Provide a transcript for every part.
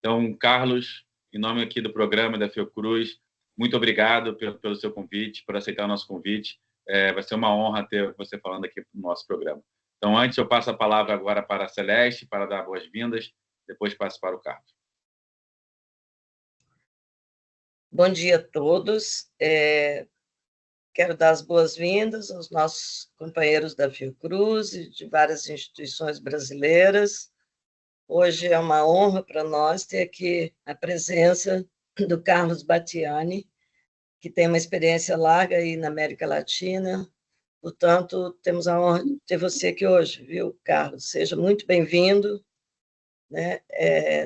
Então, Carlos, em nome aqui do programa da Fiocruz, muito obrigado pelo seu convite, por aceitar o nosso convite. Vai ser uma honra ter você falando aqui no nosso programa. Então, antes, eu passo a palavra agora para a Celeste, para dar boas-vindas, depois passo para o Carlos. Bom dia a todos. Quero dar as boas-vindas aos nossos companheiros da Fiocruz e de várias instituições brasileiras. Hoje é uma honra para nós ter aqui a presença do Carlos Battiani, que tem uma experiência larga aí na América Latina. Portanto, temos a honra de ter você aqui hoje, viu, Carlos? Seja muito bem-vindo, né?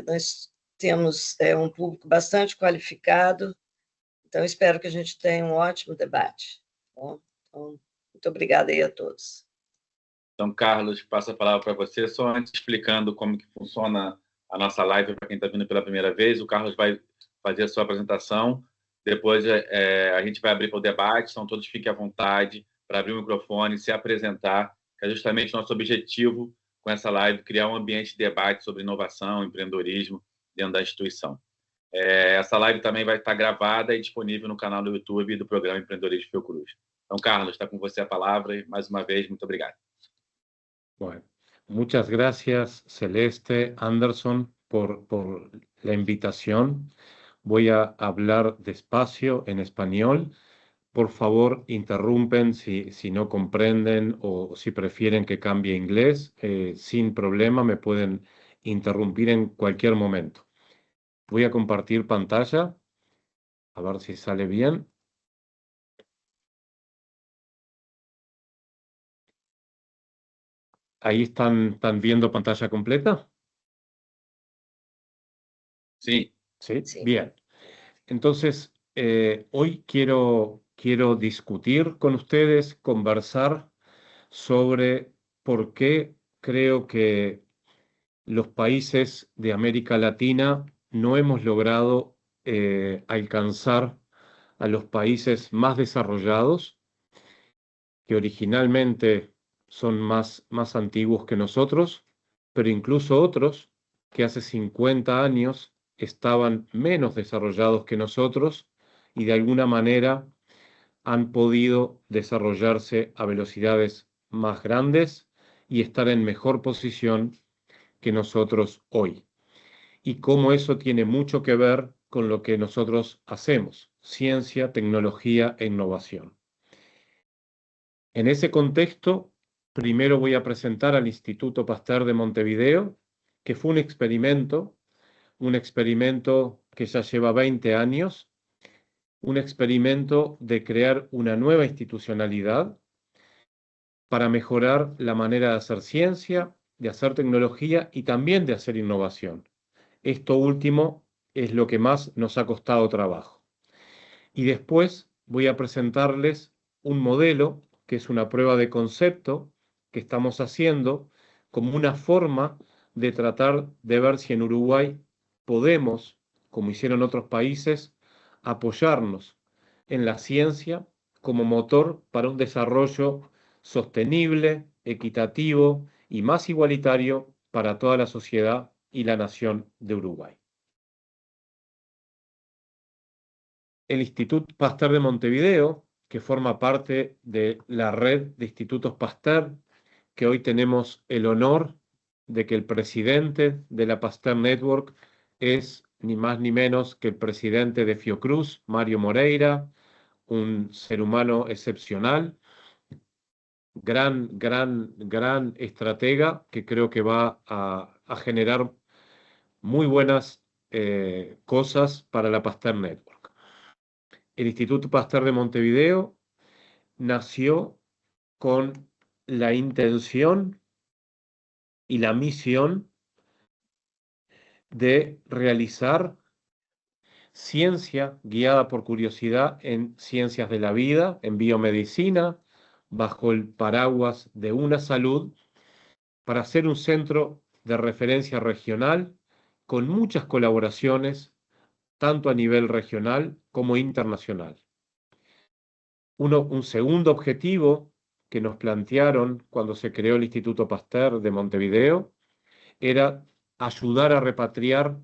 Nós temos um público bastante qualificado, então espero que a gente tenha um ótimo debate. Bom, então, muito obrigada aí a todos. Então, Carlos, passo a palavra para você, só antes explicando como que funciona a nossa live para quem está vindo pela primeira vez. O Carlos vai fazer a sua apresentação, depois a gente vai abrir para o debate, então todos fiquem à vontade para abrir o microfone, se apresentar, que é justamente nosso objetivo com essa live, criar um ambiente de debate sobre inovação, empreendedorismo dentro da instituição. Essa live também vai estar gravada e disponível no canal do YouTube do programa Empreendedorismo Fiocruz. Então, Carlos, está com você a palavra e, mais uma vez, muito obrigado. Bueno, muchas gracias, Celeste, Anderson, por la invitación. Voy a hablar despacio en español. Por favor, interrumpen si no comprenden o si prefieren que cambie a inglés. Sin problema, me pueden interrumpir en cualquier momento. Voy a compartir pantalla, a ver si sale bien. ¿Ahí están viendo pantalla completa? Sí. Sí, bien. Entonces, hoy quiero discutir con ustedes, conversar sobre por qué creo que los países de América Latina no hemos logrado alcanzar a los países más desarrollados, que originalmente son más antiguos que nosotros, pero incluso otros que hace 50 años estaban menos desarrollados que nosotros y de alguna manera han podido desarrollarse a velocidades más grandes y estar en mejor posición que nosotros hoy. Y cómo eso tiene mucho que ver con lo que nosotros hacemos, ciencia, tecnología e innovación. En ese contexto, primero voy a presentar al Instituto Pasteur de Montevideo, que fue un experimento que ya lleva 20 años, un experimento de crear una nueva institucionalidad para mejorar la manera de hacer ciencia, de hacer tecnología y también de hacer innovación. Esto último es lo que más nos ha costado trabajo. Y después voy a presentarles un modelo que es una prueba de concepto que estamos haciendo como una forma de tratar de ver si en Uruguay podemos, como hicieron otros países, apoyarnos en la ciencia como motor para un desarrollo sostenible, equitativo y más igualitario para toda la sociedad y la nación de Uruguay. El Instituto Pasteur de Montevideo, que forma parte de la red de institutos Pasteur, que hoy tenemos el honor de que el presidente de la Pasteur Network es ni más ni menos que el presidente de Fiocruz, Mario Moreira, un ser humano excepcional, gran estratega que creo que va a generar muy buenas cosas para la Pasteur Network. El Instituto Pasteur de Montevideo nació con la intención y la misión de realizar ciencia guiada por curiosidad en ciencias de la vida, en biomedicina, bajo el paraguas de Una Salud, para ser un centro de referencia regional con muchas colaboraciones, tanto a nivel regional como internacional. Un segundo objetivo que nos plantearon cuando se creó el Instituto Pasteur de Montevideo era ayudar a repatriar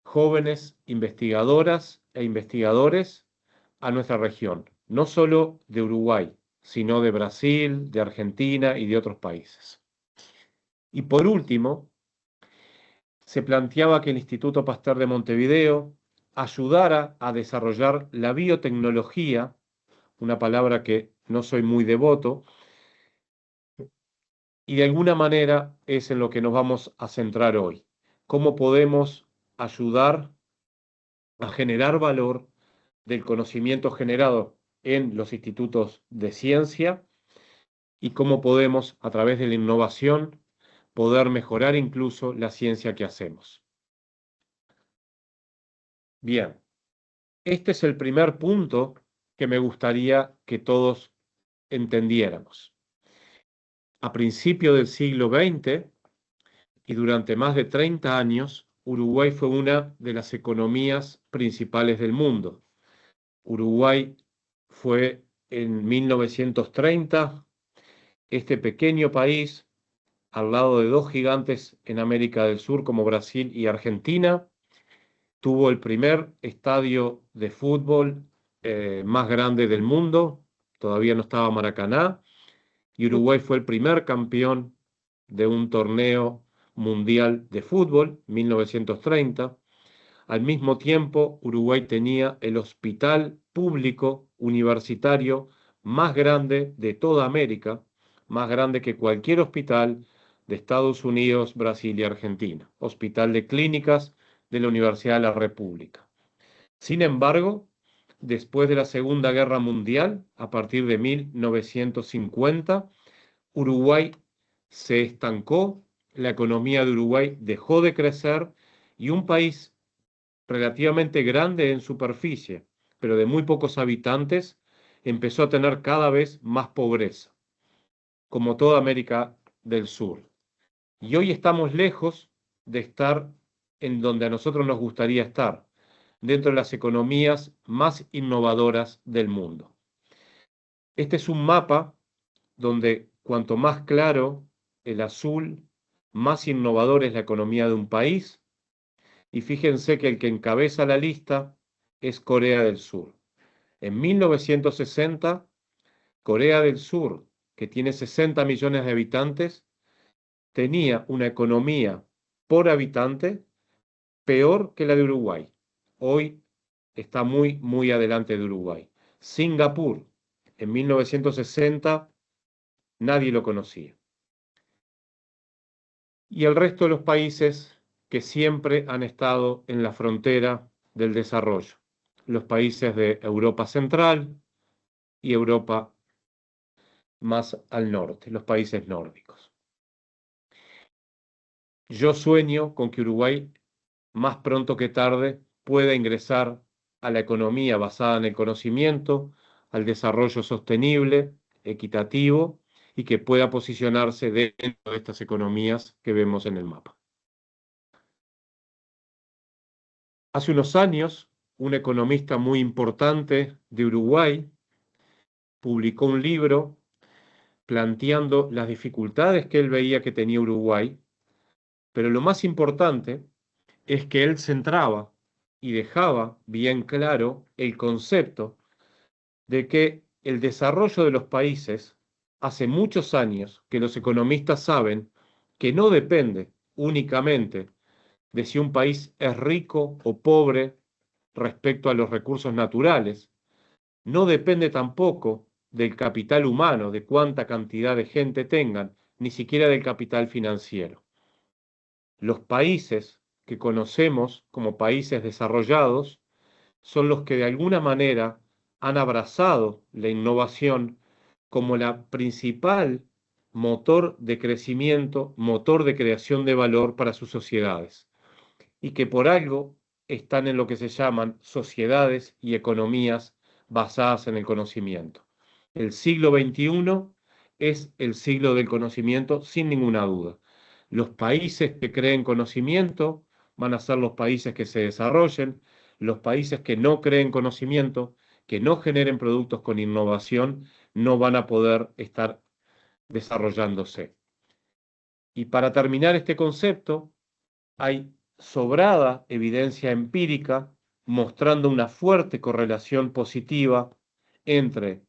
jóvenes investigadoras e investigadores a nuestra región, no solo de Uruguay, sino de Brasil, de Argentina y de otros países. Y por último, se planteaba que el Instituto Pasteur de Montevideo ayudara a desarrollar la biotecnología, una palabra que no soy muy devoto, y de alguna manera es en lo que nos vamos a centrar hoy. ¿Cómo podemos ayudar a generar valor del conocimiento generado en los institutos de ciencia y cómo podemos, a través de la innovación, poder mejorar incluso la ciencia que hacemos? Bien, este es el primer punto que me gustaría que todos entendiéramos. A principios del siglo XX y durante más de 30 años, Uruguay fue una de las economías principales del mundo. Uruguay fue en 1930 este pequeño país, al lado de dos gigantes en América del Sur como Brasil y Argentina, tuvo el primer estadio de fútbol más grande del mundo, todavía no estaba Maracaná, y Uruguay fue el primer campeón de un torneo mundial de fútbol, 1930. Al mismo tiempo, Uruguay tenía el hospital público universitario más grande de toda América, más grande que cualquier hospital de Estados Unidos, Brasil y Argentina, Hospital de Clínicas de la Universidad de la República. Sin embargo, después de la Segunda Guerra Mundial, a partir de 1950, Uruguay se estancó, la economía de Uruguay dejó de crecer y un país relativamente grande en superficie, pero de muy pocos habitantes, empezó a tener cada vez más pobreza, como toda América del Sur. Y hoy estamos lejos de estar en donde a nosotros nos gustaría estar, dentro de las economías más innovadoras del mundo. Este es un mapa donde cuanto más claro el azul, más innovador es la economía de un país. Y fíjense que el que encabeza la lista es Corea del Sur. En 1960, Corea del Sur, que tiene 60 millones de habitantes, tenía una economía por habitante peor que la de Uruguay. Hoy está muy, muy adelante de Uruguay. Singapur, en 1960, nadie lo conocía. Y el resto de los países que siempre han estado en la frontera del desarrollo. Los países de Europa Central y Europa más al norte, los países nórdicos. Yo sueño con que Uruguay, más pronto que tarde, pueda ingresar a la economía basada en el conocimiento, al desarrollo sostenible, equitativo, y que pueda posicionarse dentro de estas economías que vemos en el mapa. Hace unos años, un economista muy importante de Uruguay publicó un libro planteando las dificultades que él veía que tenía Uruguay, pero lo más importante es que él centraba y dejaba bien claro el concepto de que el desarrollo de los países, hace muchos años que los economistas saben que no depende únicamente de si un país es rico o pobre respecto a los recursos naturales, no depende tampoco del capital humano, de cuánta cantidad de gente tengan, ni siquiera del capital financiero. Los países que conocemos como países desarrollados son los que de alguna manera han abrazado la innovación como la principal motor de crecimiento, motor de creación de valor para sus sociedades, y que por algo están en lo que se llaman sociedades y economías basadas en el conocimiento. El siglo XXI es el siglo del conocimiento sin ninguna duda. Los países que creen conocimiento van a ser los países que se desarrollen. Los países que no creen conocimiento, que no generen productos con innovación, no van a poder estar desarrollándose. Y para terminar este concepto, hay sobrada evidencia empírica mostrando una fuerte correlación positiva entre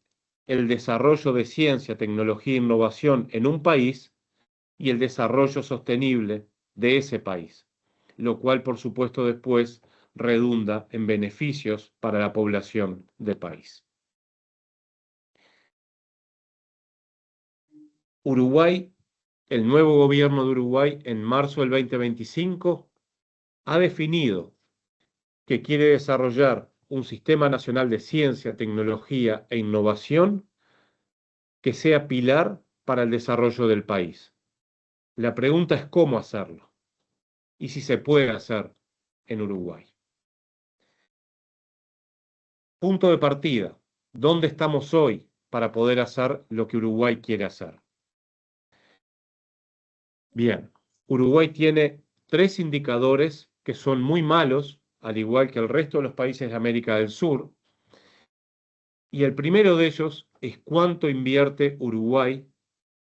el desarrollo de ciencia, tecnología e innovación en un país y el desarrollo sostenible de ese país, lo cual, por supuesto, después redunda en beneficios para la población del país. Uruguay, el nuevo gobierno de Uruguay, en marzo del 2025, ha definido que quiere desarrollar un sistema nacional de ciencia, tecnología e innovación que sea pilar para el desarrollo del país. La pregunta es cómo hacerlo y si se puede hacer en Uruguay. Punto de partida. ¿Dónde estamos hoy para poder hacer lo que Uruguay quiere hacer? Bien, Uruguay tiene 3 indicadores que son muy malos, al igual que el resto de los países de América del Sur. Y el primero de ellos es cuánto invierte Uruguay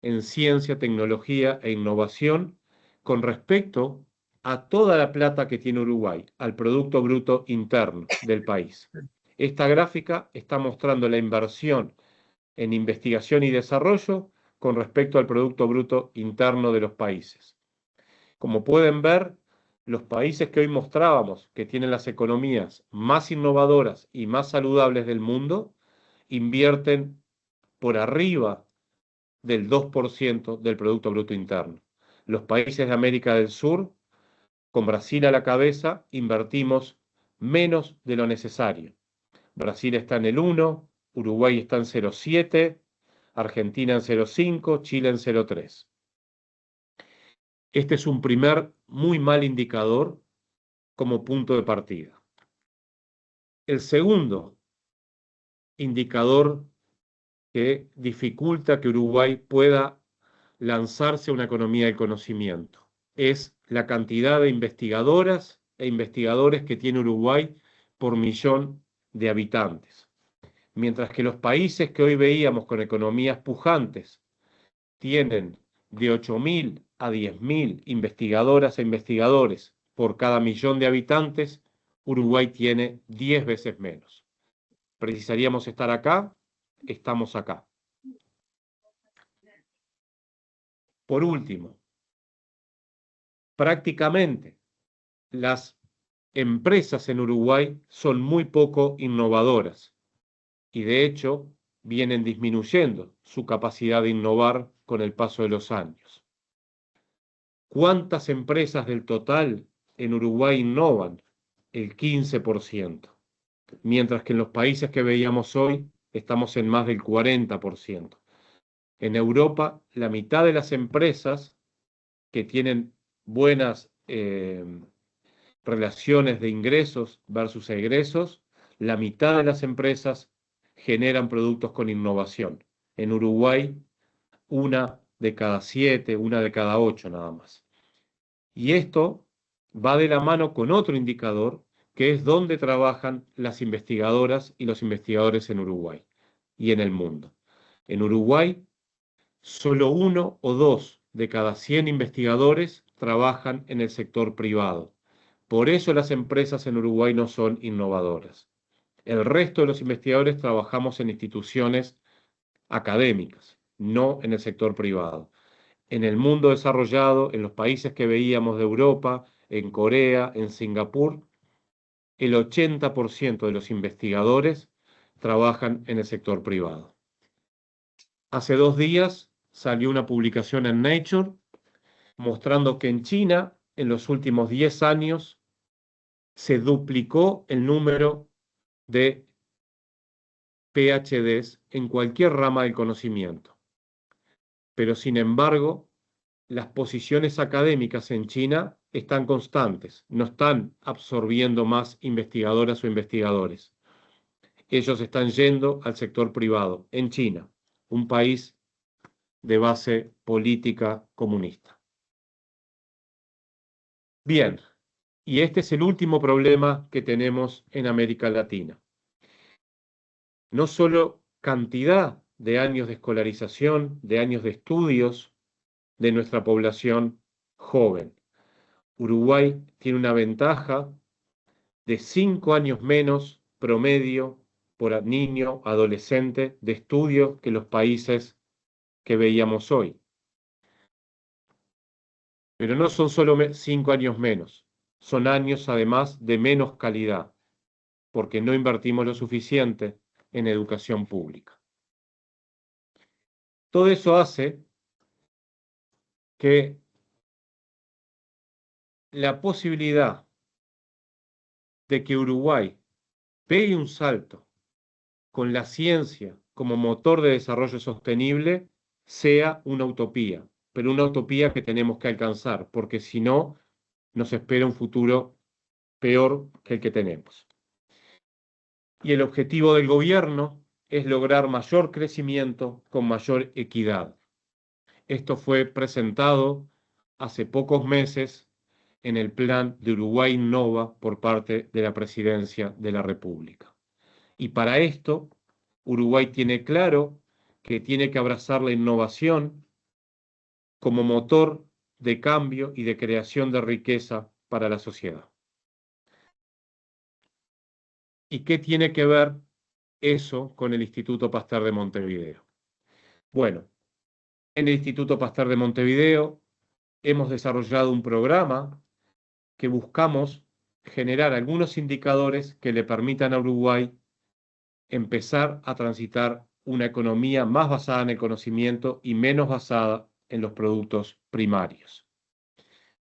en ciencia, tecnología e innovación con respecto a toda la plata que tiene Uruguay, al Producto Bruto Interno del país. Esta gráfica está mostrando la inversión en investigación y desarrollo con respecto al Producto Bruto Interno de los países. Como pueden ver, los países que hoy mostrábamos, que tienen las economías más innovadoras y más saludables del mundo, invierten por arriba del 2% del Producto Bruto Interno. Los países de América del Sur, con Brasil a la cabeza, invertimos menos de lo necesario. Brasil está en el 1, Uruguay está en 0,7, Argentina en 0,5, Chile en 0,3. Este es un primer muy mal indicador como punto de partida. El segundo indicador que dificulta que Uruguay pueda lanzarse a una economía del conocimiento es la cantidad de investigadoras e investigadores que tiene Uruguay por millón de habitantes. Mientras que los países que hoy veíamos con economías pujantes tienen de 8.000 a 10.000 investigadoras e investigadores por cada millón de habitantes, Uruguay tiene 10 veces menos. ¿Precisaríamos estar acá? Estamos acá. Por último, prácticamente las empresas en Uruguay son muy poco innovadoras y de hecho vienen disminuyendo su capacidad de innovar con el paso de los años. ¿Cuántas empresas del total en Uruguay innovan? El 15%, mientras que en los países que veíamos hoy estamos en más del 40%. En Europa, la mitad de las empresas que tienen buenas relaciones de ingresos versus egresos, la mitad de las empresas generan productos con innovación. En Uruguay, 1 de cada 7, 1 de cada 8 nada más. Y esto va de la mano con otro indicador, que es dónde trabajan las investigadoras y los investigadores en Uruguay y en el mundo. En Uruguay, solo 1 o 2 de cada 100 investigadores trabajan en el sector privado. Por eso las empresas en Uruguay no son innovadoras. El resto de los investigadores trabajamos en instituciones académicas, no en el sector privado. En el mundo desarrollado, en los países que veíamos de Europa, en Corea, en Singapur, el 80% de los investigadores trabajan en el sector privado. Hace 2 días salió una publicación en Nature mostrando que en China, en los últimos 10 años, se duplicó el número de PhDs en cualquier rama del conocimiento. Pero, sin embargo, las posiciones académicas en China están constantes, no están absorbiendo más investigadoras o investigadores. Ellos están yendo al sector privado en China, un país de base política comunista. Bien, y este es el último problema que tenemos en América Latina. No solo cantidad de años de escolarización, de años de estudios de nuestra población joven. Uruguay tiene una ventaja de 5 años menos promedio por niño, adolescente, de estudio que los países que veíamos hoy. Pero no son solo 5 años menos, son años además de menos calidad, porque no invertimos lo suficiente en educación pública. Todo eso hace que la posibilidad de que Uruguay pegue un salto con la ciencia como motor de desarrollo sostenible sea una utopía, pero una utopía que tenemos que alcanzar, porque si no, nos espera un futuro peor que el que tenemos. Y el objetivo del gobierno es lograr mayor crecimiento con mayor equidad. Esto fue presentado hace pocos meses en el plan de Uruguay Innova por parte de la Presidencia de la República. Y para esto, Uruguay tiene claro que tiene que abrazar la innovación como motor de cambio y de creación de riqueza para la sociedad. ¿Y qué tiene que ver eso con el Instituto Pasteur de Montevideo? Bueno, en el Instituto Pasteur de Montevideo hemos desarrollado un programa que buscamos generar algunos indicadores que le permitan a Uruguay empezar a transitar una economía más basada en el conocimiento y menos basada en los productos primarios.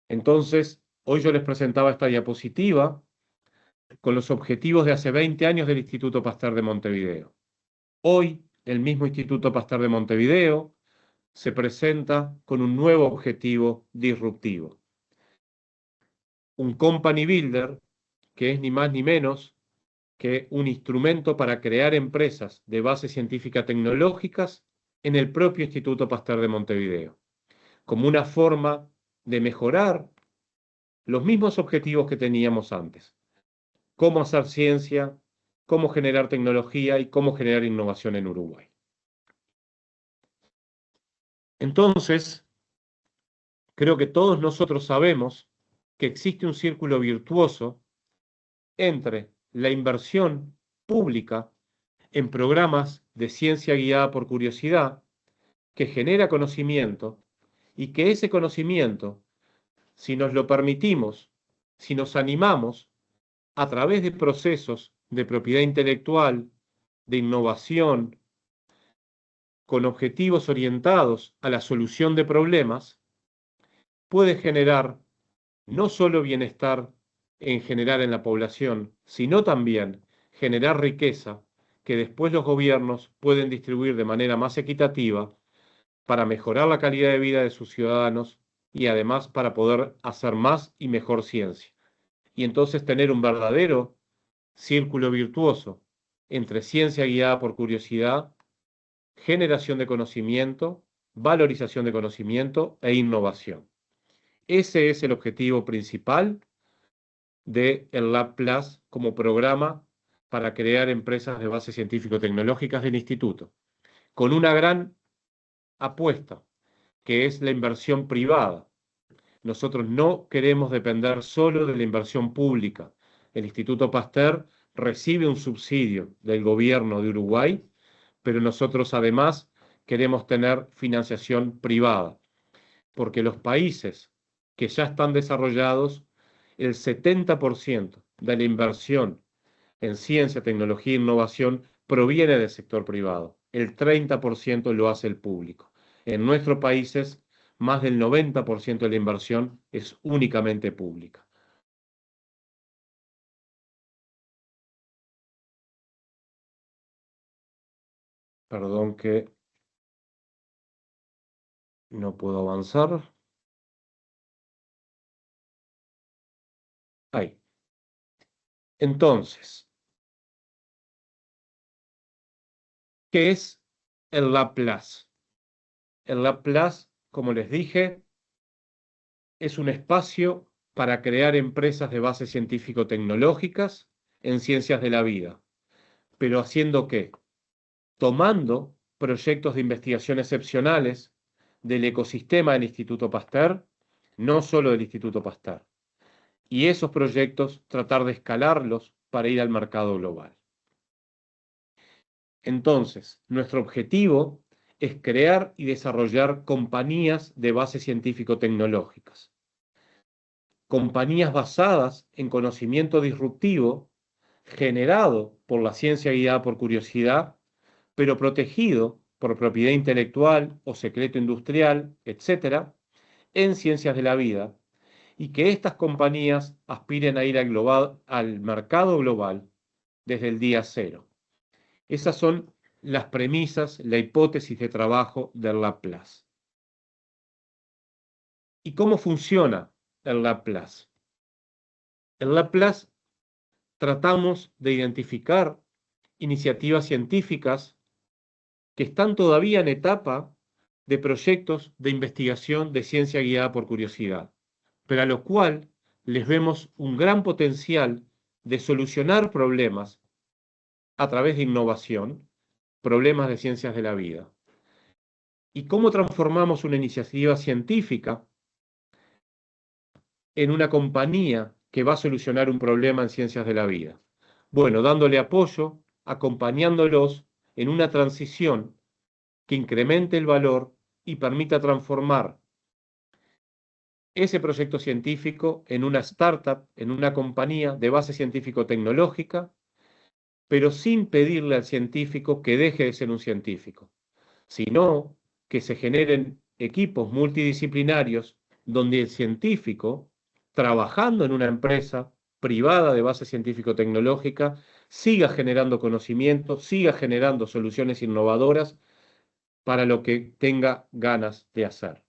Entonces, hoy yo les presentaba esta diapositiva con los objetivos de hace 20 años del Instituto Pasteur de Montevideo. Hoy, el mismo Instituto Pasteur de Montevideo se presenta con un nuevo objetivo disruptivo. Un company builder, que es ni más ni menos que un instrumento para crear empresas de base científica tecnológicas en el propio Instituto Pasteur de Montevideo, como una forma de mejorar los mismos objetivos que teníamos antes. Cómo hacer ciencia, cómo generar tecnología y cómo generar innovación en Uruguay. Entonces, creo que todos nosotros sabemos que existe un círculo virtuoso entre la inversión pública en programas de ciencia guiada por curiosidad, que genera conocimiento, y que ese conocimiento, si nos lo permitimos, si nos animamos, a través de procesos de propiedad intelectual, de innovación, con objetivos orientados a la solución de problemas, puede generar no solo bienestar en general en la población, sino también generar riqueza que después los gobiernos pueden distribuir de manera más equitativa para mejorar la calidad de vida de sus ciudadanos y además para poder hacer más y mejor ciencia. Y entonces tener un verdadero círculo virtuoso entre ciencia guiada por curiosidad, generación de conocimiento, valorización de conocimiento e innovación. Ese es el objetivo principal del Lab Plus como programa para crear empresas de base científico-tecnológicas del instituto, con una gran apuesta, que es la inversión privada. Nosotros no queremos depender solo de la inversión pública. El Instituto Pasteur recibe un subsidio del gobierno de Uruguay, pero nosotros además queremos tener financiación privada, porque los países que ya están desarrollados, el 70% de la inversión en ciencia, tecnología e innovación proviene del sector privado. El 30% lo hace el público. En nuestros países, más del 90% de la inversión es únicamente pública. Perdón que no puedo avanzar. Ahí. Entonces, ¿qué es el Lab Plus? El Lab Plus, como les dije, es un espacio para crear empresas de base científico-tecnológicas en ciencias de la vida. ¿Pero haciendo qué? Tomando proyectos de investigación excepcionales del ecosistema del Instituto Pasteur, no solo del Instituto Pasteur, y esos proyectos tratar de escalarlos para ir al mercado global. Entonces, nuestro objetivo es crear y desarrollar compañías de base científico-tecnológicas. Compañías basadas en conocimiento disruptivo generado por la ciencia guiada por curiosidad, pero protegido por propiedad intelectual o secreto industrial, etc., en ciencias de la vida, y que estas compañías aspiren a ir al mercado global desde el día cero. Esas son las premisas, la hipótesis de trabajo del Laplace. ¿Y cómo funciona el Laplace? En Laplace tratamos de identificar iniciativas científicas que están todavía en etapa de proyectos de investigación de ciencia guiada por curiosidad, pero a lo cual les vemos un gran potencial de solucionar problemas a través de innovación, problemas de ciencias de la vida. ¿Y cómo transformamos una iniciativa científica en una compañía que va a solucionar un problema en ciencias de la vida? Bueno, dándole apoyo, acompañándolos en una transición que incremente el valor y permita transformar ese proyecto científico en una startup, en una compañía de base científico-tecnológica, pero sin pedirle al científico que deje de ser un científico, sino que se generen equipos multidisciplinarios donde el científico, trabajando en una empresa privada de base científico-tecnológica, siga generando conocimiento, siga generando soluciones innovadoras para lo que tenga ganas de hacer.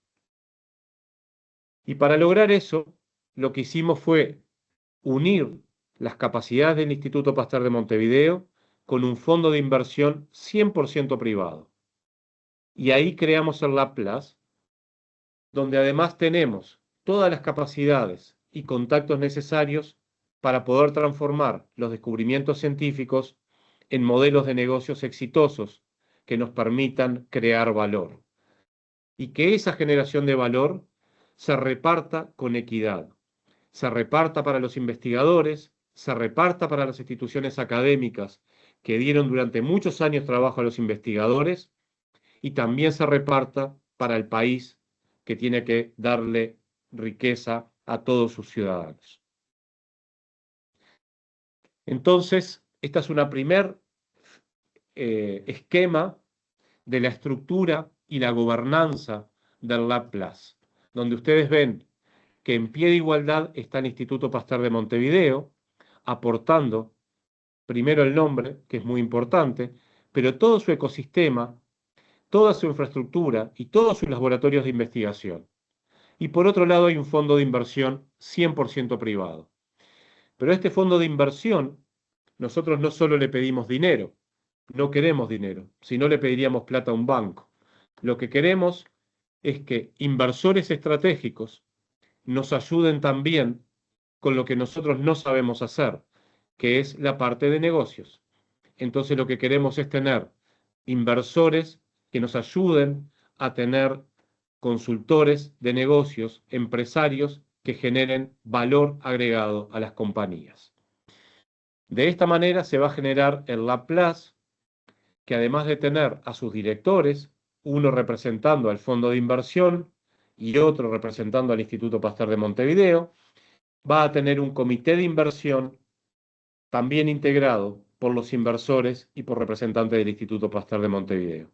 Y para lograr eso, lo que hicimos fue unir las capacidades del Instituto Pasteur de Montevideo con un fondo de inversión 100% privado. Y ahí creamos el Laplace, donde además tenemos todas las capacidades y contactos necesarios para poder transformar los descubrimientos científicos en modelos de negocios exitosos que nos permitan crear valor. Y que esa generación de valor se reparta con equidad, se reparta para los investigadores, se reparta para las instituciones académicas que dieron durante muchos años trabajo a los investigadores, y también se reparta para el país que tiene que darle riqueza a todos sus ciudadanos. Entonces, esta es una primer esquema de la estructura y la gobernanza del Laplace, donde ustedes ven que en pie de igualdad está el Instituto Pasteur de Montevideo, aportando primero el nombre, que es muy importante, pero todo su ecosistema, toda su infraestructura y todos sus laboratorios de investigación. Y por otro lado hay un fondo de inversión 100% privado. Pero a este fondo de inversión nosotros no solo le pedimos dinero, no queremos dinero, sino le pediríamos plata a un banco. Lo que queremos es que inversores estratégicos nos ayuden también con lo que nosotros no sabemos hacer, que es la parte de negocios. Entonces lo que queremos es tener inversores que nos ayuden a tener consultores de negocios, empresarios que generen valor agregado a las compañías. De esta manera se va a generar el Laplace, que además de tener a sus directores, uno representando al fondo de inversión y otro representando al Instituto Pasteur de Montevideo, va a tener un comité de inversión también integrado por los inversores y por representantes del Instituto Pasteur de Montevideo.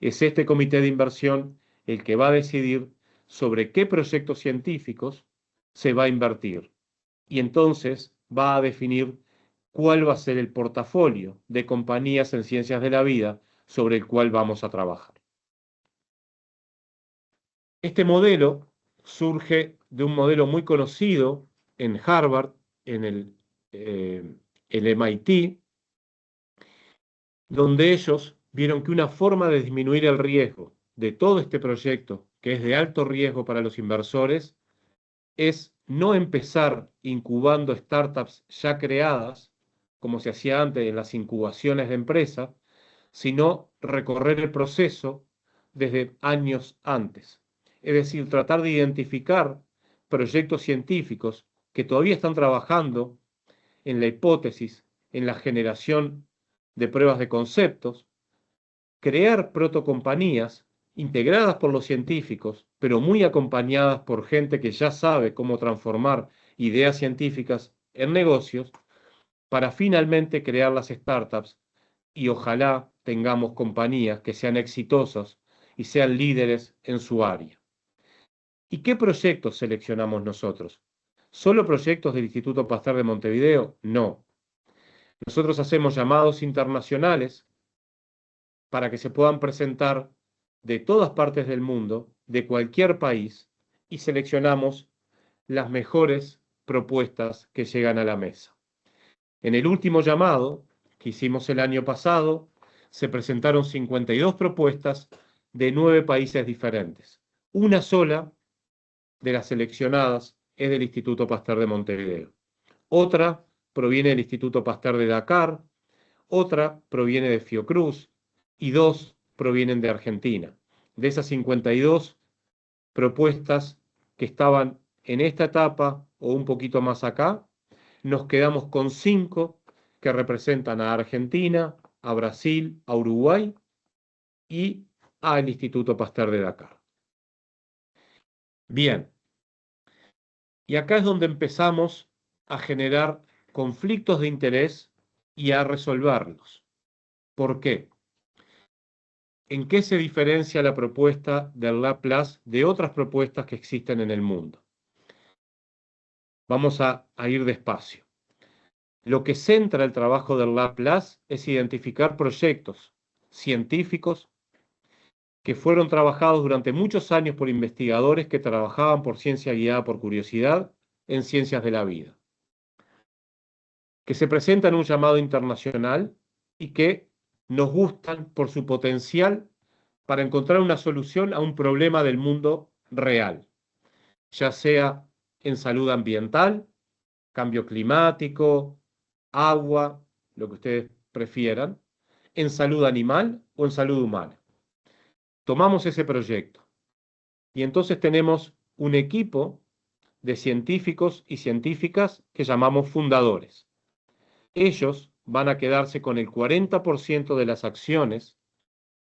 Es este comité de inversión el que va a decidir sobre qué proyectos científicos se va a invertir y entonces va a definir cuál va a ser el portafolio de compañías en ciencias de la vida sobre el cual vamos a trabajar. Este modelo surge de un modelo muy conocido en Harvard, en el MIT, donde ellos vieron que una forma de disminuir el riesgo de todo este proyecto, que es de alto riesgo para los inversores, es no empezar incubando startups ya creadas, como se hacía antes en las incubaciones de empresa, sino recorrer el proceso desde años antes. Es decir, tratar de identificar proyectos científicos que todavía están trabajando en la hipótesis, en la generación de pruebas de conceptos, crear protocompañías integradas por los científicos, pero muy acompañadas por gente que ya sabe cómo transformar ideas científicas en negocios, para finalmente crear las startups y ojalá tengamos compañías que sean exitosas y sean líderes en su área. ¿Y qué proyectos seleccionamos nosotros? ¿Solo proyectos del Instituto Pasteur de Montevideo? No. Nosotros hacemos llamados internacionales para que se puedan presentar de todas partes del mundo, de cualquier país, y seleccionamos las mejores propuestas que llegan a la mesa. En el último llamado que hicimos el año pasado, se presentaron 52 propuestas de 9 países diferentes. Una sola de las seleccionadas es del Instituto Pasteur de Montevideo. Otra proviene del Instituto Pasteur de Dakar, otra proviene de Fiocruz y 2 provienen de Argentina. De esas 52 propuestas que estaban en esta etapa o un poquito más acá, nos quedamos con 5 que representan a Argentina, a Brasil, a Uruguay y al Instituto Pasteur de Dakar. Bien, y acá es donde empezamos a generar conflictos de interés y a resolverlos. ¿Por qué? ¿En qué se diferencia la propuesta del Laplace de otras propuestas que existen en el mundo? Vamos a ir despacio. Lo que centra el trabajo del Laplace es identificar proyectos científicos que fueron trabajados durante muchos años por investigadores que trabajaban por ciencia guiada por curiosidad en ciencias de la vida, que se presentan en un llamado internacional y que nos gustan por su potencial para encontrar una solución a un problema del mundo real, ya sea en salud ambiental, cambio climático, agua, lo que ustedes prefieran, en salud animal o en salud humana. Tomamos ese proyecto y entonces tenemos un equipo de científicos y científicas que llamamos fundadores. Ellos van a quedarse con el 40% de las acciones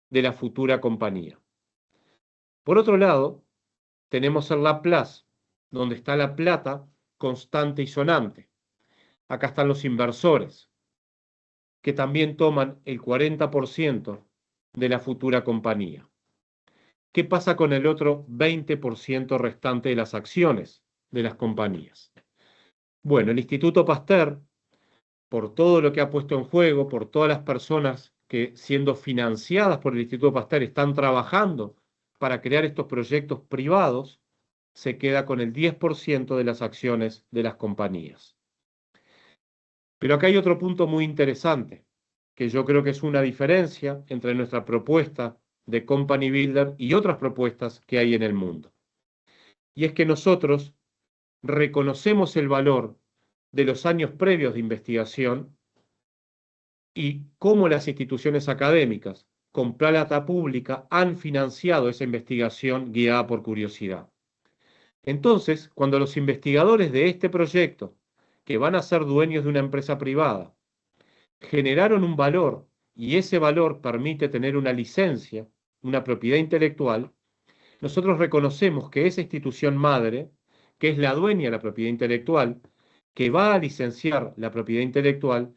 de la futura compañía. Por otro lado, tenemos el Laplace, donde está la plata constante y sonante. Acá están los inversores, que también toman el 40% de la futura compañía. ¿Qué pasa con el otro 20% restante de las acciones de las compañías? Bueno, el Instituto Pasteur, por todo lo que ha puesto en juego, por todas las personas que, siendo financiadas por el Instituto Pasteur, están trabajando para crear estos proyectos privados, se queda con el 10% de las acciones de las compañías. Pero acá hay otro punto muy interesante, que yo creo que es una diferencia entre nuestra propuesta de Company Builder y otras propuestas que hay en el mundo. Y es que nosotros reconocemos el valor de los años previos de investigación y cómo las instituciones académicas, con plata pública, han financiado esa investigación guiada por curiosidad. Entonces, cuando los investigadores de este proyecto, que van a ser dueños de una empresa privada, generaron un valor y ese valor permite tener una licencia, una propiedad intelectual, nosotros reconocemos que esa institución madre, que es la dueña de la propiedad intelectual, que va a licenciar la propiedad intelectual,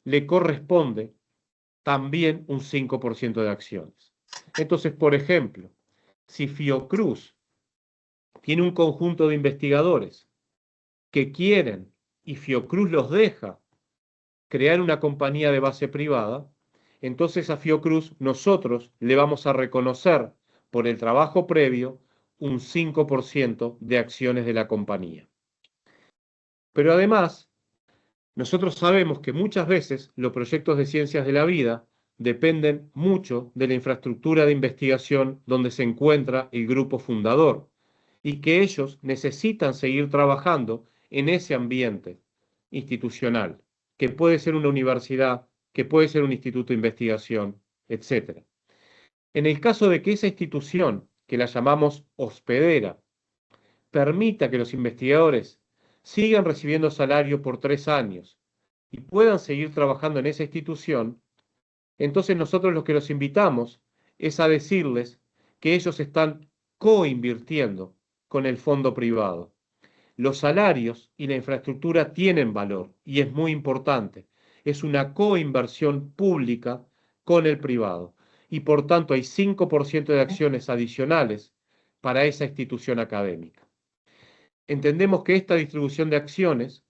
le corresponde también un 5% de acciones. Entonces, por ejemplo, si Fiocruz tiene un conjunto de investigadores que quieren y Fiocruz los deja crear una compañía de base privada, entonces a Fiocruz nosotros le vamos a reconocer por el trabajo previo un 5% de acciones de la compañía. Pero además, nosotros sabemos que muchas veces los proyectos de ciencias de la vida dependen mucho de la infraestructura de investigación donde se encuentra el grupo fundador y que ellos necesitan seguir trabajando en ese ambiente institucional, que puede ser una universidad, que puede ser un instituto de investigación, etc. En el caso de que esa institución, que la llamamos hospedera, permita que los investigadores sigan recibiendo salario por 3 años y puedan seguir trabajando en esa institución, entonces nosotros lo que los invitamos es a decirles que ellos están coinvirtiendo con el fondo privado. Los salarios y la infraestructura tienen valor y es muy importante. Es una coinversión pública con el privado y por tanto hay 5% de acciones adicionales para esa institución académica. Entendemos que esta distribución de acciones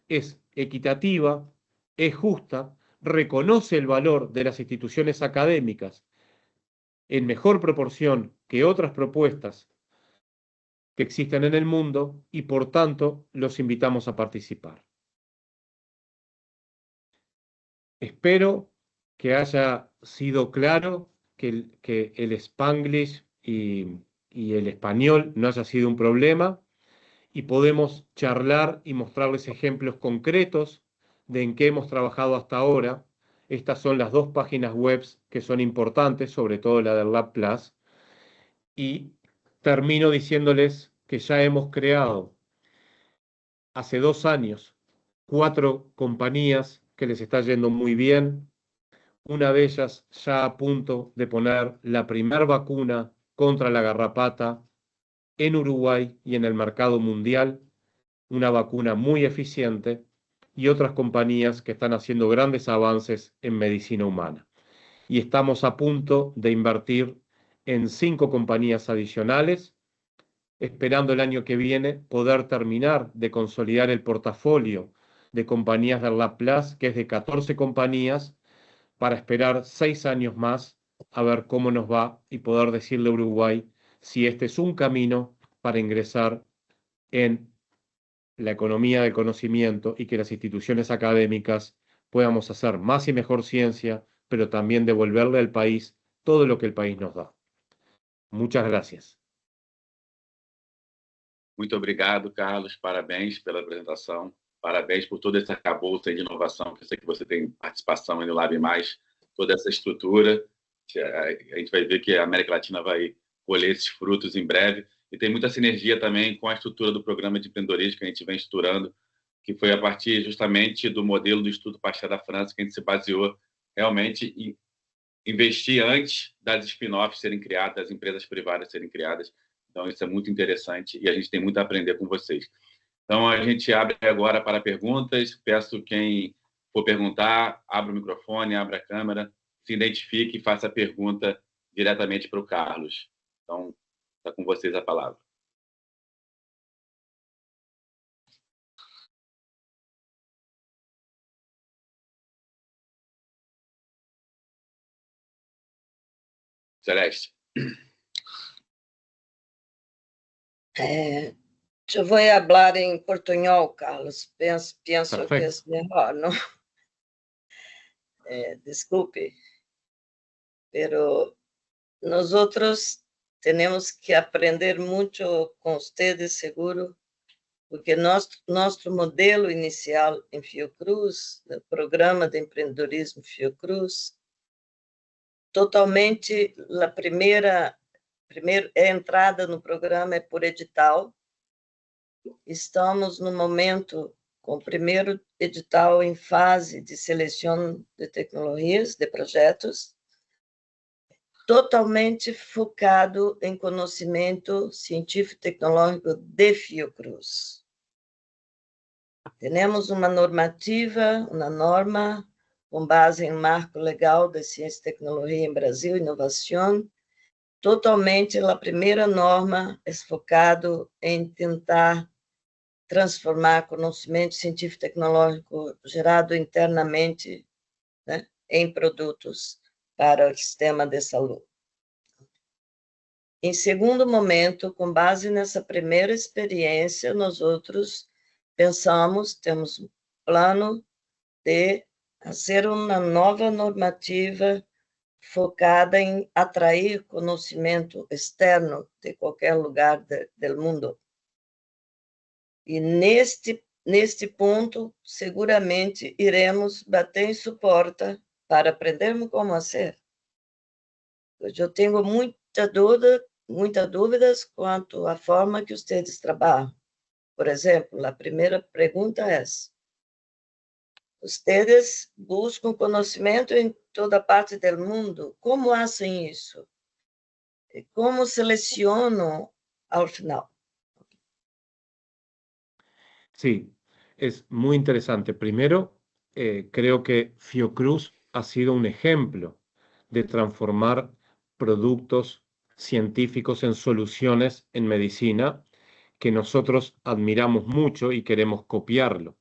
es equitativa, es justa, reconoce el valor de las instituciones académicas en mejor proporción que otras propuestas que existen en el mundo y por tanto los invitamos a participar. Espero que haya sido claro que el Spanglish y el español no haya sido un problema y podemos charlar y mostrarles ejemplos concretos de en qué hemos trabajado hasta ahora. Estas son las 2 páginas web que son importantes, sobre todo la del Lab Plus. Y termino diciéndoles que ya hemos creado hace 2 años 4 compañías que les está yendo muy bien. Una de ellas ya a punto de poner la primera vacuna contra la garrapata en Uruguay y en el mercado mundial, una vacuna muy eficiente, y otras compañías que están haciendo grandes avances en medicina humana. Y estamos a punto de invertir en 5 compañías adicionales, esperando el año que viene poder terminar de consolidar el portafolio de compañías del Lab Plus, que es de 14 compañías, para esperar 6 años más a ver cómo nos va y poder decirle a Uruguay si este es un camino para ingresar en la economía del conocimiento y que las instituciones académicas podamos hacer más y mejor ciencia, pero también devolverle al país todo lo que el país nos da. Muchas gracias. Muito obrigado, Carlos. Parabéns pela apresentação. Parabéns por toda essa arcabouço de inovação, que eu sei que você tem participação no Lab+, toda essa estrutura. A gente vai ver que a América Latina vai colher esses frutos em breve. E tem muita sinergia também com a estrutura do programa de empreendedorismo que a gente vem estruturando, que foi a partir justamente do modelo do Instituto Pasteur da França, que a gente se baseou realmente em investir antes das spin-offs serem criadas, das empresas privadas serem criadas. Então, isso é muito interessante e a gente tem muito a aprender com vocês. Então, a gente abre agora para perguntas. Peço quem for perguntar, abra o microfone, abra a câmera, se identifique e faça a pergunta diretamente para o Carlos. Então, está com vocês a palavra. Celeste. Eu vou falar em portunhol, Carlos. Penso que é melhor, não? Desculpe, pero nosotros tenemos que aprender mucho con ustedes, seguro, porque nosso modelo inicial em Fiocruz, o programa de empreendedorismo Fiocruz, totalmente a primeira entrada no programa é por edital. Estamos no momento com o primeiro edital em fase de seleção de tecnologias, de projetos, totalmente focado em conhecimento científico-tecnológico de Fiocruz. Temos uma normativa, uma norma, com base em marco legal de ciência e tecnologia em Brasil, inovação. Totalmente, a primeira norma é focado em tentar transformar conhecimento científico e tecnológico gerado internamente, né, em produtos para o sistema de saúde. Em segundo momento, com base nessa primeira experiência, nós outros pensamos, temos um plano de fazer uma nova normativa focada em atrair conhecimento externo de qualquer lugar do mundo. E neste ponto, seguramente, iremos bater em suporte para aprendermos como fazer. Eu tenho muitas dúvidas quanto à forma que vocês trabalham. Por exemplo, a primeira pergunta é: vocês buscam conhecimento em toda parte do mundo? Como fazem isso? Como selecionam ao final? Sí, es muy interesante. Primero, creo que Fiocruz ha sido un ejemplo de transformar productos científicos en soluciones en medicina que nosotros admiramos mucho y queremos copiarlo.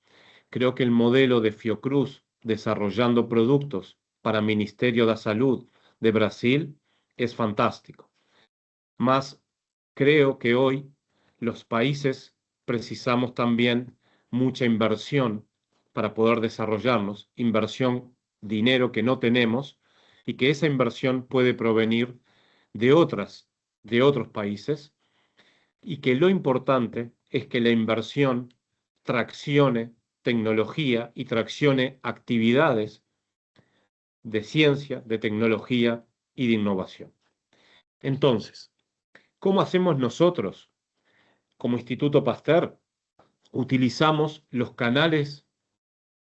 Creo que el modelo de Fiocruz desarrollando productos para Ministerio da Salud de Brasil es fantástico. Más creo que hoy los países precisamos también mucha inversión para poder desarrollarnos, inversión, dinero que no tenemos y que esa inversión puede provenir de otros países y que lo importante es que la inversión traccione tecnología y traccione actividades de ciencia, de tecnología y de innovación. Entonces, ¿cómo hacemos nosotros como Instituto Pasteur? Utilizamos los canales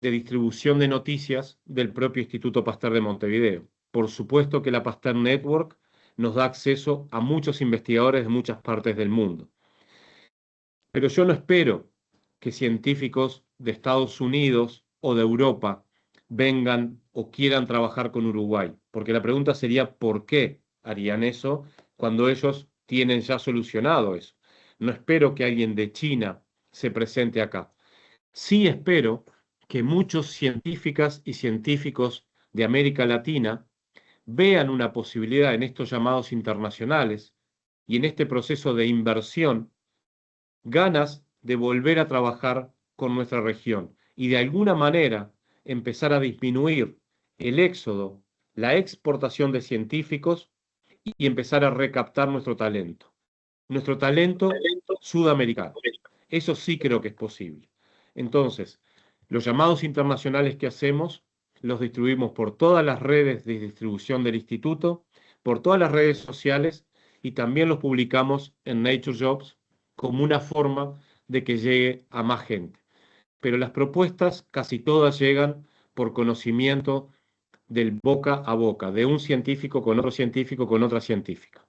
de distribución de noticias del propio Instituto Pasteur de Montevideo. Por supuesto que la Pasteur Network nos da acceso a muchos investigadores de muchas partes del mundo. Pero yo no espero que científicos de Estados Unidos o de Europa vengan o quieran trabajar con Uruguay, porque la pregunta sería ¿por qué harían eso cuando ellos tienen ya solucionado eso? No espero que alguien de China se presente acá. Sí espero que muchos científicas y científicos de América Latina vean una posibilidad en estos llamados internacionales y en este proceso de inversión, ganas de volver a trabajar con nuestra región y de alguna manera empezar a disminuir el éxodo, la exportación de científicos y empezar a recaptar nuestro talento sudamericano. Eso sí creo que es posible. Entonces, los llamados internacionales que hacemos los distribuimos por todas las redes de distribución del instituto, por todas las redes sociales y también los publicamos en Nature Jobs como una forma de que llegue a más gente. Pero las propuestas casi todas llegan por conocimiento del boca a boca, de un científico con otro científico con otra científica.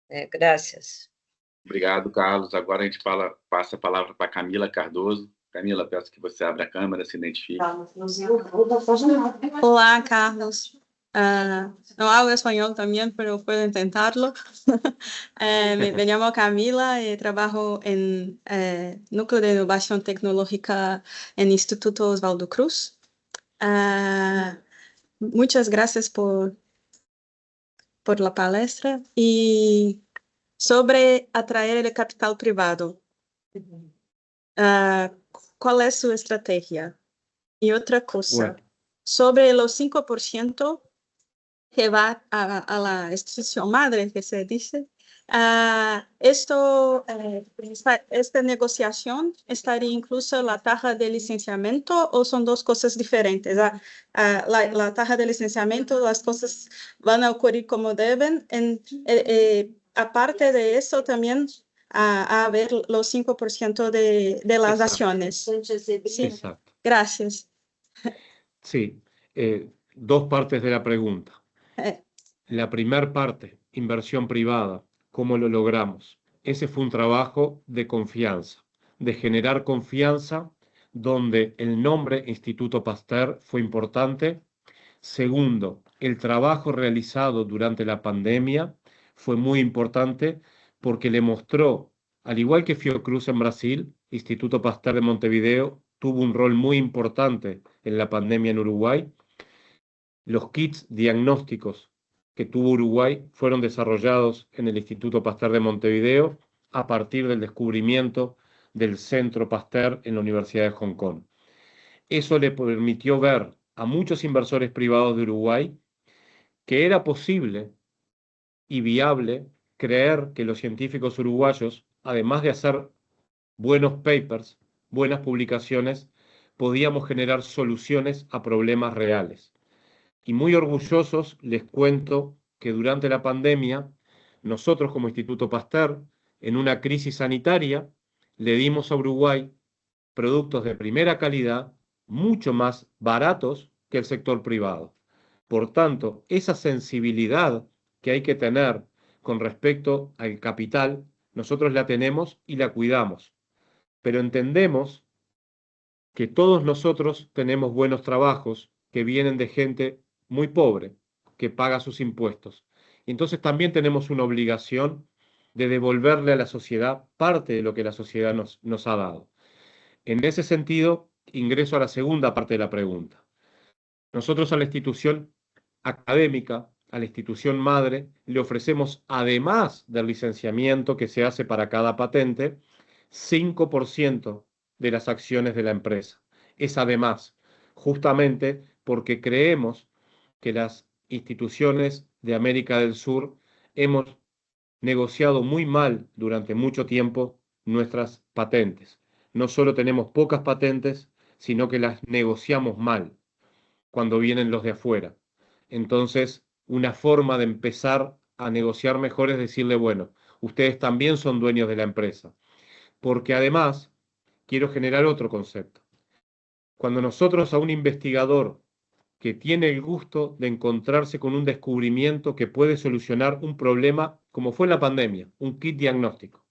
Graças. Obrigado, Carlos. Agora a gente passa a palavra para Camila Cardoso. Camila, peço que você abra a câmera, se identifique. Hola, Carlos. No hablo español también, pero puedo intentarlo. Me llamo Camila y trabajo en Núcleo de Innovación Tecnológica en Instituto Oswaldo Cruz. Muchas gracias por la palestra. Y sobre atraer el capital privado, ¿cuál es su estrategia? Y otra cosa, Bueno. sobre los 5% que va a la institución madre, que se dice, esta negociación estaría incluso la tasa de licenciamiento o son dos cosas diferentes. La tasa de licenciamiento, las cosas van a ocurrir como deben. Aparte de eso, también a haber los 5% de las Exacto. acciones. Sí. Exacto. Gracias. Sí, dos partes de la pregunta. Eh, La primera parte, inversión privada, ¿cómo lo logramos? Ese fue un trabajo de confianza, de generar confianza, donde el nombre Instituto Pasteur fue importante. Segundo, el trabajo realizado durante la pandemia fue muy importante porque le mostró, al igual que Fiocruz en Brasil, Instituto Pasteur de Montevideo tuvo un rol muy importante en la pandemia en Uruguay. Los kits diagnósticos que tuvo Uruguay fueron desarrollados en el Instituto Pasteur de Montevideo a partir del descubrimiento del Centro Pasteur en la Universidad de Hong Kong. Eso le permitió ver a muchos inversores privados de Uruguay que era posible y viable creer que los científicos uruguayos, además de hacer buenos papers, buenas publicaciones, podíamos generar soluciones a problemas reales. Y muy orgullosos les cuento que durante la pandemia Nosotros como Instituto Pasteur, en una crisis sanitaria, le dimos a Uruguay productos de primera calidad, mucho más baratos que el sector privado. Por tanto, esa sensibilidad que hay que tener con respecto al capital, nosotros la tenemos y la cuidamos. Pero entendemos que todos nosotros tenemos buenos trabajos que vienen de gente muy pobre, que paga sus impuestos. Y entonces también tenemos una obligación de devolverle a la sociedad parte de lo que la sociedad nos ha dado. En ese sentido, ingreso a la segunda parte de la pregunta. Nosotros a la institución académica, a la institución madre, le ofrecemos, además del licenciamiento que se hace para cada patente, 5% de las acciones de la empresa. Es además, justamente porque creemos que las instituciones de América del Sur hemos negociado muy mal durante mucho tiempo nuestras patentes. No solo tenemos pocas patentes, sino que las negociamos mal cuando vienen los de afuera. Entonces, una forma de empezar a negociar mejor es decirle, bueno, ustedes también son dueños de la empresa. Porque además, quiero generar otro concepto. Cuando nosotros a un investigador que tiene el gusto de encontrarse con un descubrimiento que puede solucionar un problema como fue la pandemia, un kit diagnóstico.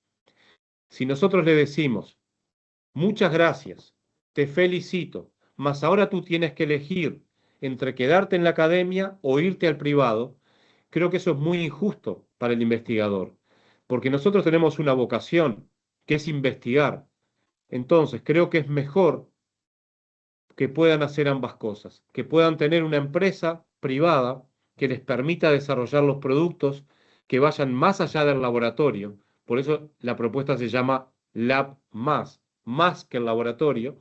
Si nosotros le decimos, muchas gracias, te felicito, mas ahora tú tienes que elegir entre quedarte en la academia o irte al privado, creo que eso es muy injusto para el investigador, porque nosotros tenemos una vocación, que es investigar. Entonces, creo que es mejor que puedan hacer ambas cosas, que puedan tener una empresa privada que les permita desarrollar los productos que vayan más allá del laboratorio. Por eso la propuesta se llama Lab más que el laboratorio,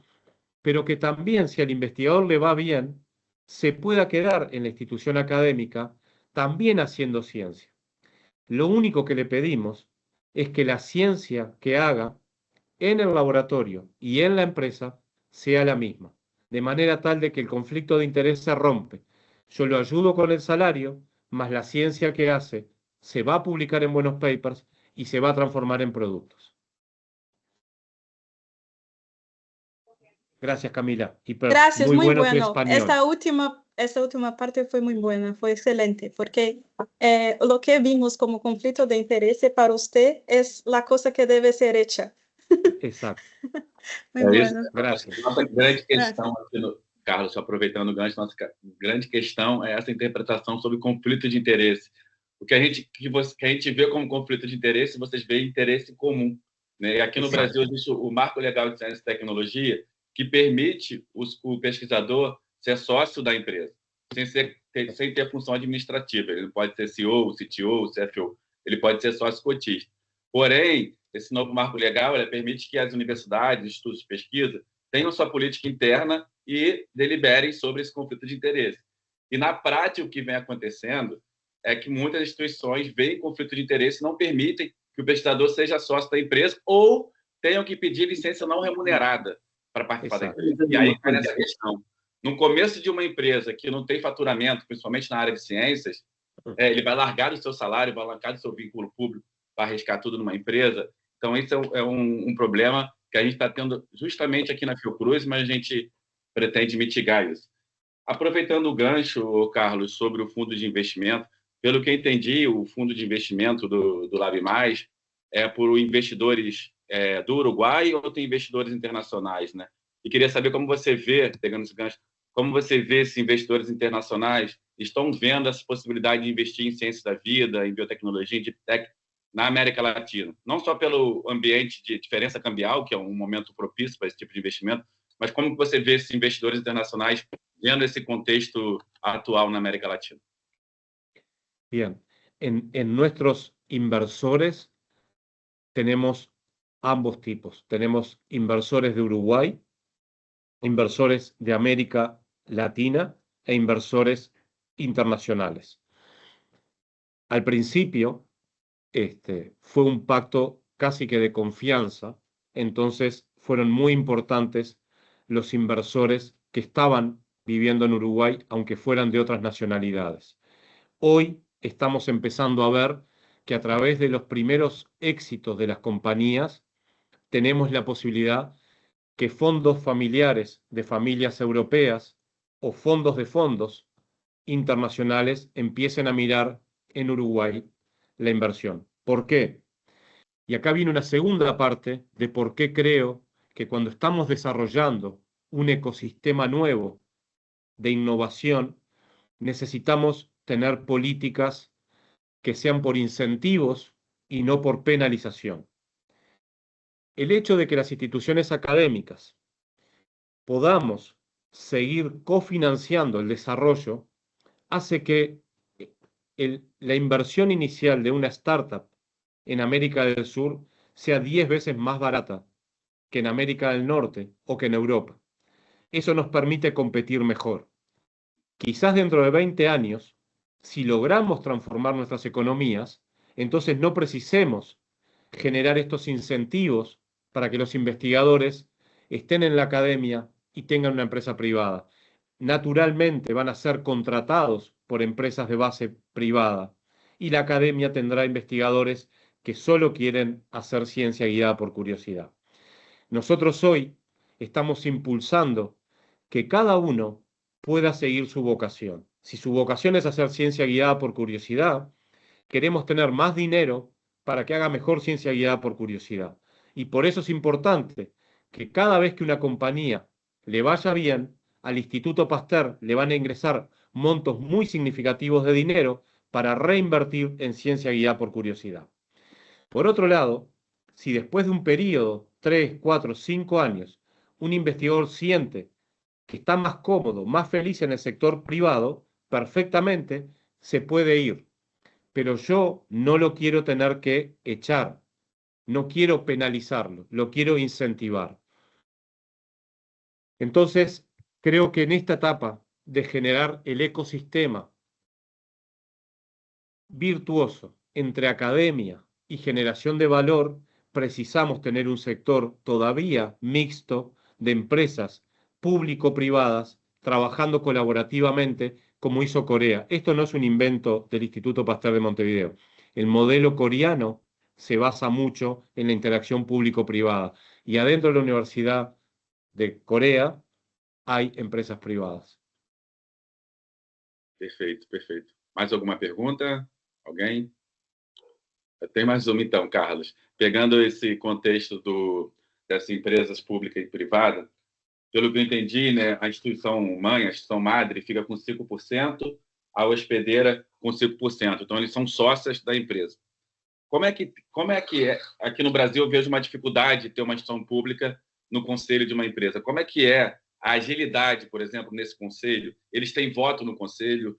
pero que también, si al investigador le va bien, se pueda quedar en la institución académica también haciendo ciencia. Lo único que le pedimos es que la ciencia que haga en el laboratorio y en la empresa sea la misma, de manera tal de que el conflicto de interés se rompe. Yo lo ayudo con el salario, más la ciencia que hace se va a publicar en buenos papers y se va a transformar en productos. Gracias, Camila. Gracias, muy muy bueno tu bueno. español. Esta última parte fue muy buena, fue excelente, porque lo que vimos como conflicto de interés para usted es la cosa que debe ser hecha. Exato. Muy bueno. Gracias. Nossa grande questão aqui no Carlos, aproveitando o gancho, nossa grande questão é essa interpretação sobre conflito de interesse. O que a gente vê como conflito de interesse, vocês veem interesse comum, né? E aqui no Brasil existe o Marco Legal de Ciência e Tecnologia, que permite o pesquisador ser sócio da empresa, sem ter função administrativa. Ele pode ser CEO, CTO, CFO, ele pode ser sócio cotista. Porém, esse novo marco legal permite que as universidades, institutos de pesquisa, tenham sua política interna e deliberem sobre esse conflito de interesse. E, na prática, o que vem acontecendo é que muitas instituições veem conflito de interesse e não permitem que o pesquisador seja sócio da empresa ou tenham que pedir licença não remunerada para participar da empresa. E aí cai nessa questão. No começo de uma empresa que não tem faturamento, principalmente na área de ciências, ele vai largar o seu salário, vai largar o seu vínculo público para arriscar tudo numa empresa. Então, esse é um problema que a gente está tendo justamente aqui na Fiocruz, mas a gente pretende mitigar isso. Aproveitando o gancho, Carlos, sobre o fundo de investimento, pelo que eu entendi, o fundo de investimento do Lab Mais é por investidores do Uruguai ou tem investidores internacionais, né? E queria saber como você vê, pegando esse gancho, como você vê esses investidores internacionais estão vendo essa possibilidade de investir em ciência da vida, em biotecnologia, em deep tech, na América Latina. Não só pelo ambiente de diferença cambial, que é um momento propício para esse tipo de investimento, mas como você vê esses investidores internacionais vendo esse contexto actual na América Latina? Bien, en nuestros inversores tenemos ambos tipos. Tenemos inversores de Uruguay, inversores de América Latina e inversores internacionales. Al principio, fue un pacto casi que de confianza, entonces fueron muy importantes los inversores que estaban viviendo en Uruguay, aunque fueran de otras nacionalidades. Hoy estamos empezando a ver que a través de los primeros éxitos de las compañías tenemos la posibilidad que fondos familiares de familias europeas o fondos de fondos internacionales empiecen a mirar en Uruguay la inversión. ¿Por qué? Y acá viene una segunda parte de por qué creo que cuando estamos desarrollando un ecosistema nuevo de innovación, necesitamos tener políticas que sean por incentivos y no por penalización. El hecho de que las instituciones académicas podamos seguir cofinanciando el desarrollo hace que la inversión inicial de una startup en América del Sur sea 10 veces más barata que en América del Norte o que en Europa. Eso nos permite competir mejor. Quizás dentro de 20 años, si logramos transformar nuestras economías, entonces no precisemos generar estos incentivos para que los investigadores estén en la academia y tengan una empresa privada. Naturalmente van a ser contratados por empresas de base privada y la academia tendrá investigadores que solo quieren hacer ciencia guiada por curiosidad. Nosotros hoy estamos impulsando que cada uno pueda seguir su vocación. Si su vocación es hacer ciencia guiada por curiosidad, queremos tener más dinero para que haga mejor ciencia guiada por curiosidad. Y por eso es importante que cada vez que una compañía le vaya bien, al Instituto Pasteur le van a ingresar montos muy significativos de dinero para reinvertir en ciencia guiada por curiosidad. Por otro lado, si después de un periodo, 3, 4, 5 años, un investigador siente que está más cómodo, más feliz en el sector privado, perfectamente se puede ir. Pero yo no lo quiero tener que echar, no quiero penalizarlo, lo quiero incentivar. Entonces, creo que en esta etapa de generar el ecosistema virtuoso entre academia y generación de valor, precisamos tener un sector todavía mixto de empresas público-privadas trabajando colaborativamente como hizo Corea. Esto no es un invento del Instituto Pasteur de Montevideo. El modelo coreano se basa mucho en la interacción público-privada y adentro de la Universidad de Corea hay empresas privadas. Perfeito, perfeito. Mais alguma pergunta? Alguém? Eu tenho mais uma então, Carlos. Pegando esse contexto dessas empresas públicas e privadas, pelo que eu entendi, né, a instituição mãe, a instituição madre, fica com 5%, a hospedeira com 5%. Então, eles são sócias da empresa. Como é que é? Aqui no Brasil, eu vejo uma dificuldade de ter uma instituição pública no conselho de uma empresa. Como é que é a agilidade, por exemplo, nesse conselho? Eles têm voto no conselho?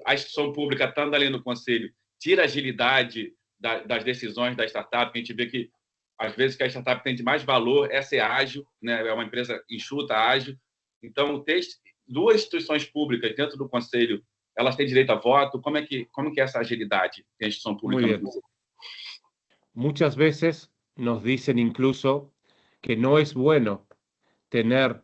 A instituição pública, estando ali no conselho, tira a agilidade das decisões da startup, que a gente vê que, às vezes, que a startup tem de mais valor é ser ágil, né? É uma empresa enxuta, ágil. Então, ter duas instituições públicas dentro do conselho, elas têm direito a voto? Como é que é essa agilidade que a instituição pública no conselho? Muchas veces nos dicen incluso que no es bueno tener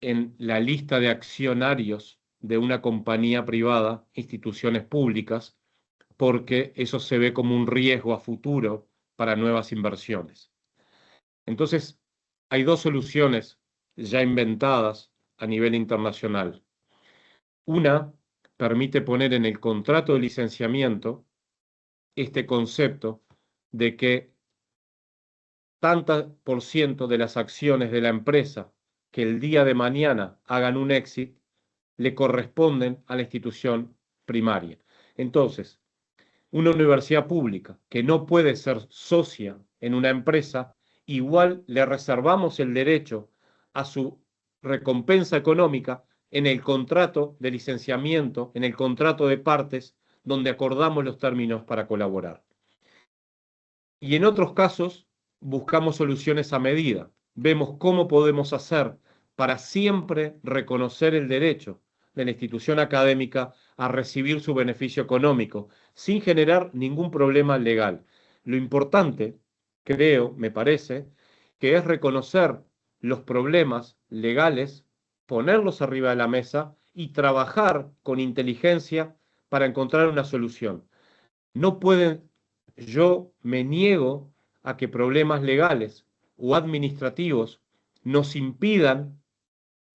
en la lista de accionarios de una compañía privada instituciones públicas, porque eso se ve como un riesgo a futuro para nuevas inversiones. Entonces, hay dos soluciones ya inventadas a nivel internacional. Una permite poner en el contrato de licenciamiento este concepto de que tanto por ciento de las acciones de la empresa que el día de mañana hagan un exit le corresponden a la institución primaria. Entonces, una universidad pública que no puede ser socia en una empresa, igual le reservamos el derecho a su recompensa económica en el contrato de licenciamiento, en el contrato de partes, donde acordamos los términos para colaborar. Y en otros casos, buscamos soluciones a medida. Vemos cómo podemos hacer para siempre reconocer el derecho de la institución académica a recibir su beneficio económico, sin generar ningún problema legal. Lo importante, creo, me parece, que es reconocer los problemas legales, ponerlos arriba de la mesa y trabajar con inteligencia para encontrar una solución. No pueden yo me niego a que problemas legales o administrativos nos impidan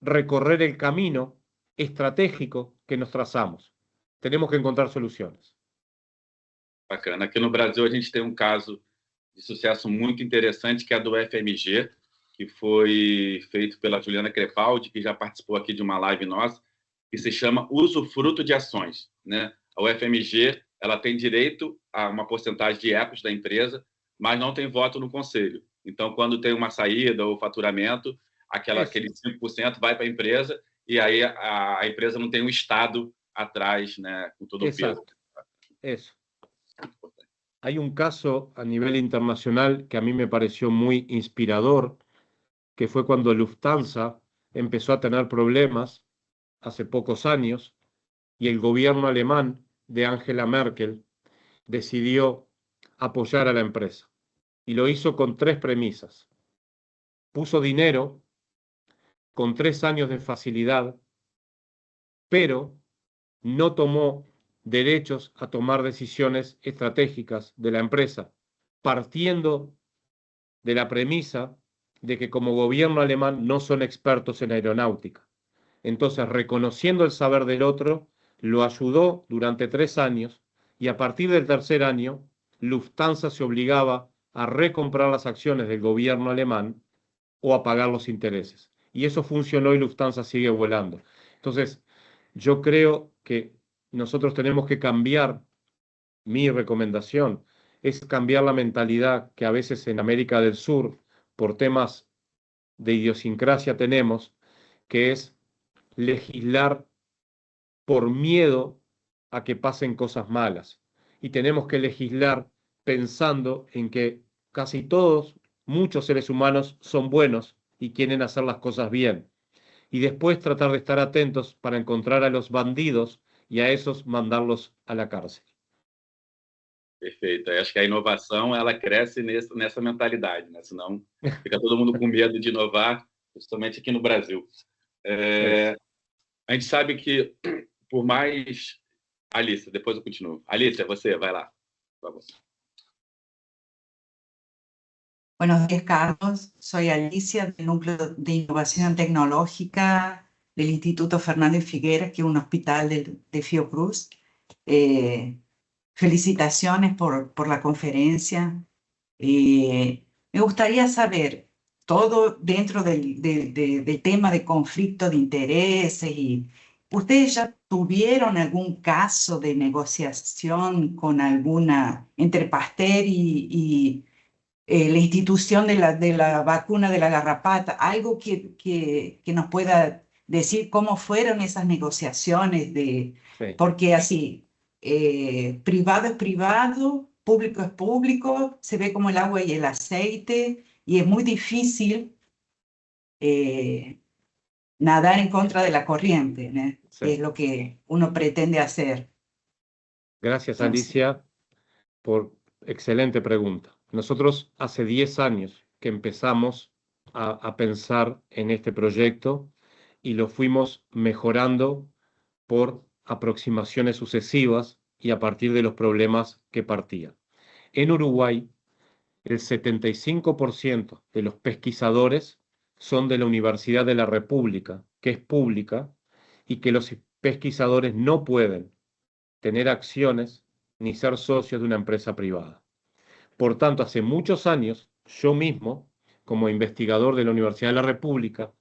recorrer el camino estratégico que nos trazamos. Tenemos que encontrar soluciones. Bacana. Aqui no Brasil, a gente tem caso de sucesso muito interessante, que é do FMG, que foi feito pela Juliana Crepaldi, que já participou aqui de uma live nossa, que se chama Usufruto de Ações, né? A UFMG, ela tem direito a uma porcentagem de equity da empresa, mas não tem voto no conselho. Então, quando tem uma saída ou faturamento, aquele 5% vai para a empresa, e aí a empresa não tem um Estado atrás, né, com todo o peso. Eso. Hay un caso a nivel internacional que a mí me pareció muy inspirador, que fue cuando Lufthansa empezó a tener problemas hace pocos años y el gobierno alemán de Angela Merkel decidió apoyar a la empresa. Y lo hizo con 3 premisas. Puso dinero con 3 años de facilidad, pero no tomó derechos a tomar decisiones estratégicas de la empresa, partiendo de la premisa de que como gobierno alemán no son expertos en aeronáutica. Entonces, reconociendo el saber del otro, lo ayudó durante 3 años y a partir del 3er año, Lufthansa se obligaba a recomprar las acciones del gobierno alemán o a pagar los intereses. Y eso funcionó y Lufthansa sigue volando. Entonces, yo creo que nosotros tenemos que cambiar, mi recomendación es cambiar la mentalidad que a veces en América del Sur, por temas de idiosincrasia tenemos, que es legislar por miedo a que pasen cosas malas. Y tenemos que legislar pensando en que casi todos, muchos seres humanos son buenos y quieren hacer las cosas bien. Y después tratar de estar atentos para encontrar a los bandidos e a esos mandarlos a la cárcel. Perfeito. Eu acho que a inovação ela cresce nessa mentalidade, né? Senão fica todo mundo com medo de inovar, principalmente aqui no Brasil. A gente sabe que, por mais... Alicia, depois eu continuo. Alicia, você, vai lá. Por favor. Buenos días, Carlos. Soy Alicia, del Núcleo de Innovación Tecnológica del Instituto Fernández Figueras, que es un hospital de Fiocruz. Felicitaciones por la conferencia. Me gustaría saber, todo dentro del tema de conflicto de intereses, y ¿ustedes ya tuvieron algún caso de negociación con entre Pasteur y la institución de la vacuna de la garrapata? Algo que nos pueda decir cómo fueron esas negociaciones, porque así, privado es privado, público es público, se ve como el agua y el aceite, y es muy difícil nadar en contra de la corriente, ¿no? Sí. Es lo que uno pretende hacer. Gracias, Alicia, por excelente pregunta. Nosotros hace 10 años que empezamos a pensar en este proyecto y lo fuimos mejorando por aproximaciones sucesivas y a partir de los problemas que partían. En Uruguay, el 75% de los pesquisadores son de la Universidad de la República, que es pública, y que los pesquisadores no pueden tener acciones ni ser socios de una empresa privada. Por tanto, hace muchos años, yo mismo, como investigador de la Universidad de la República,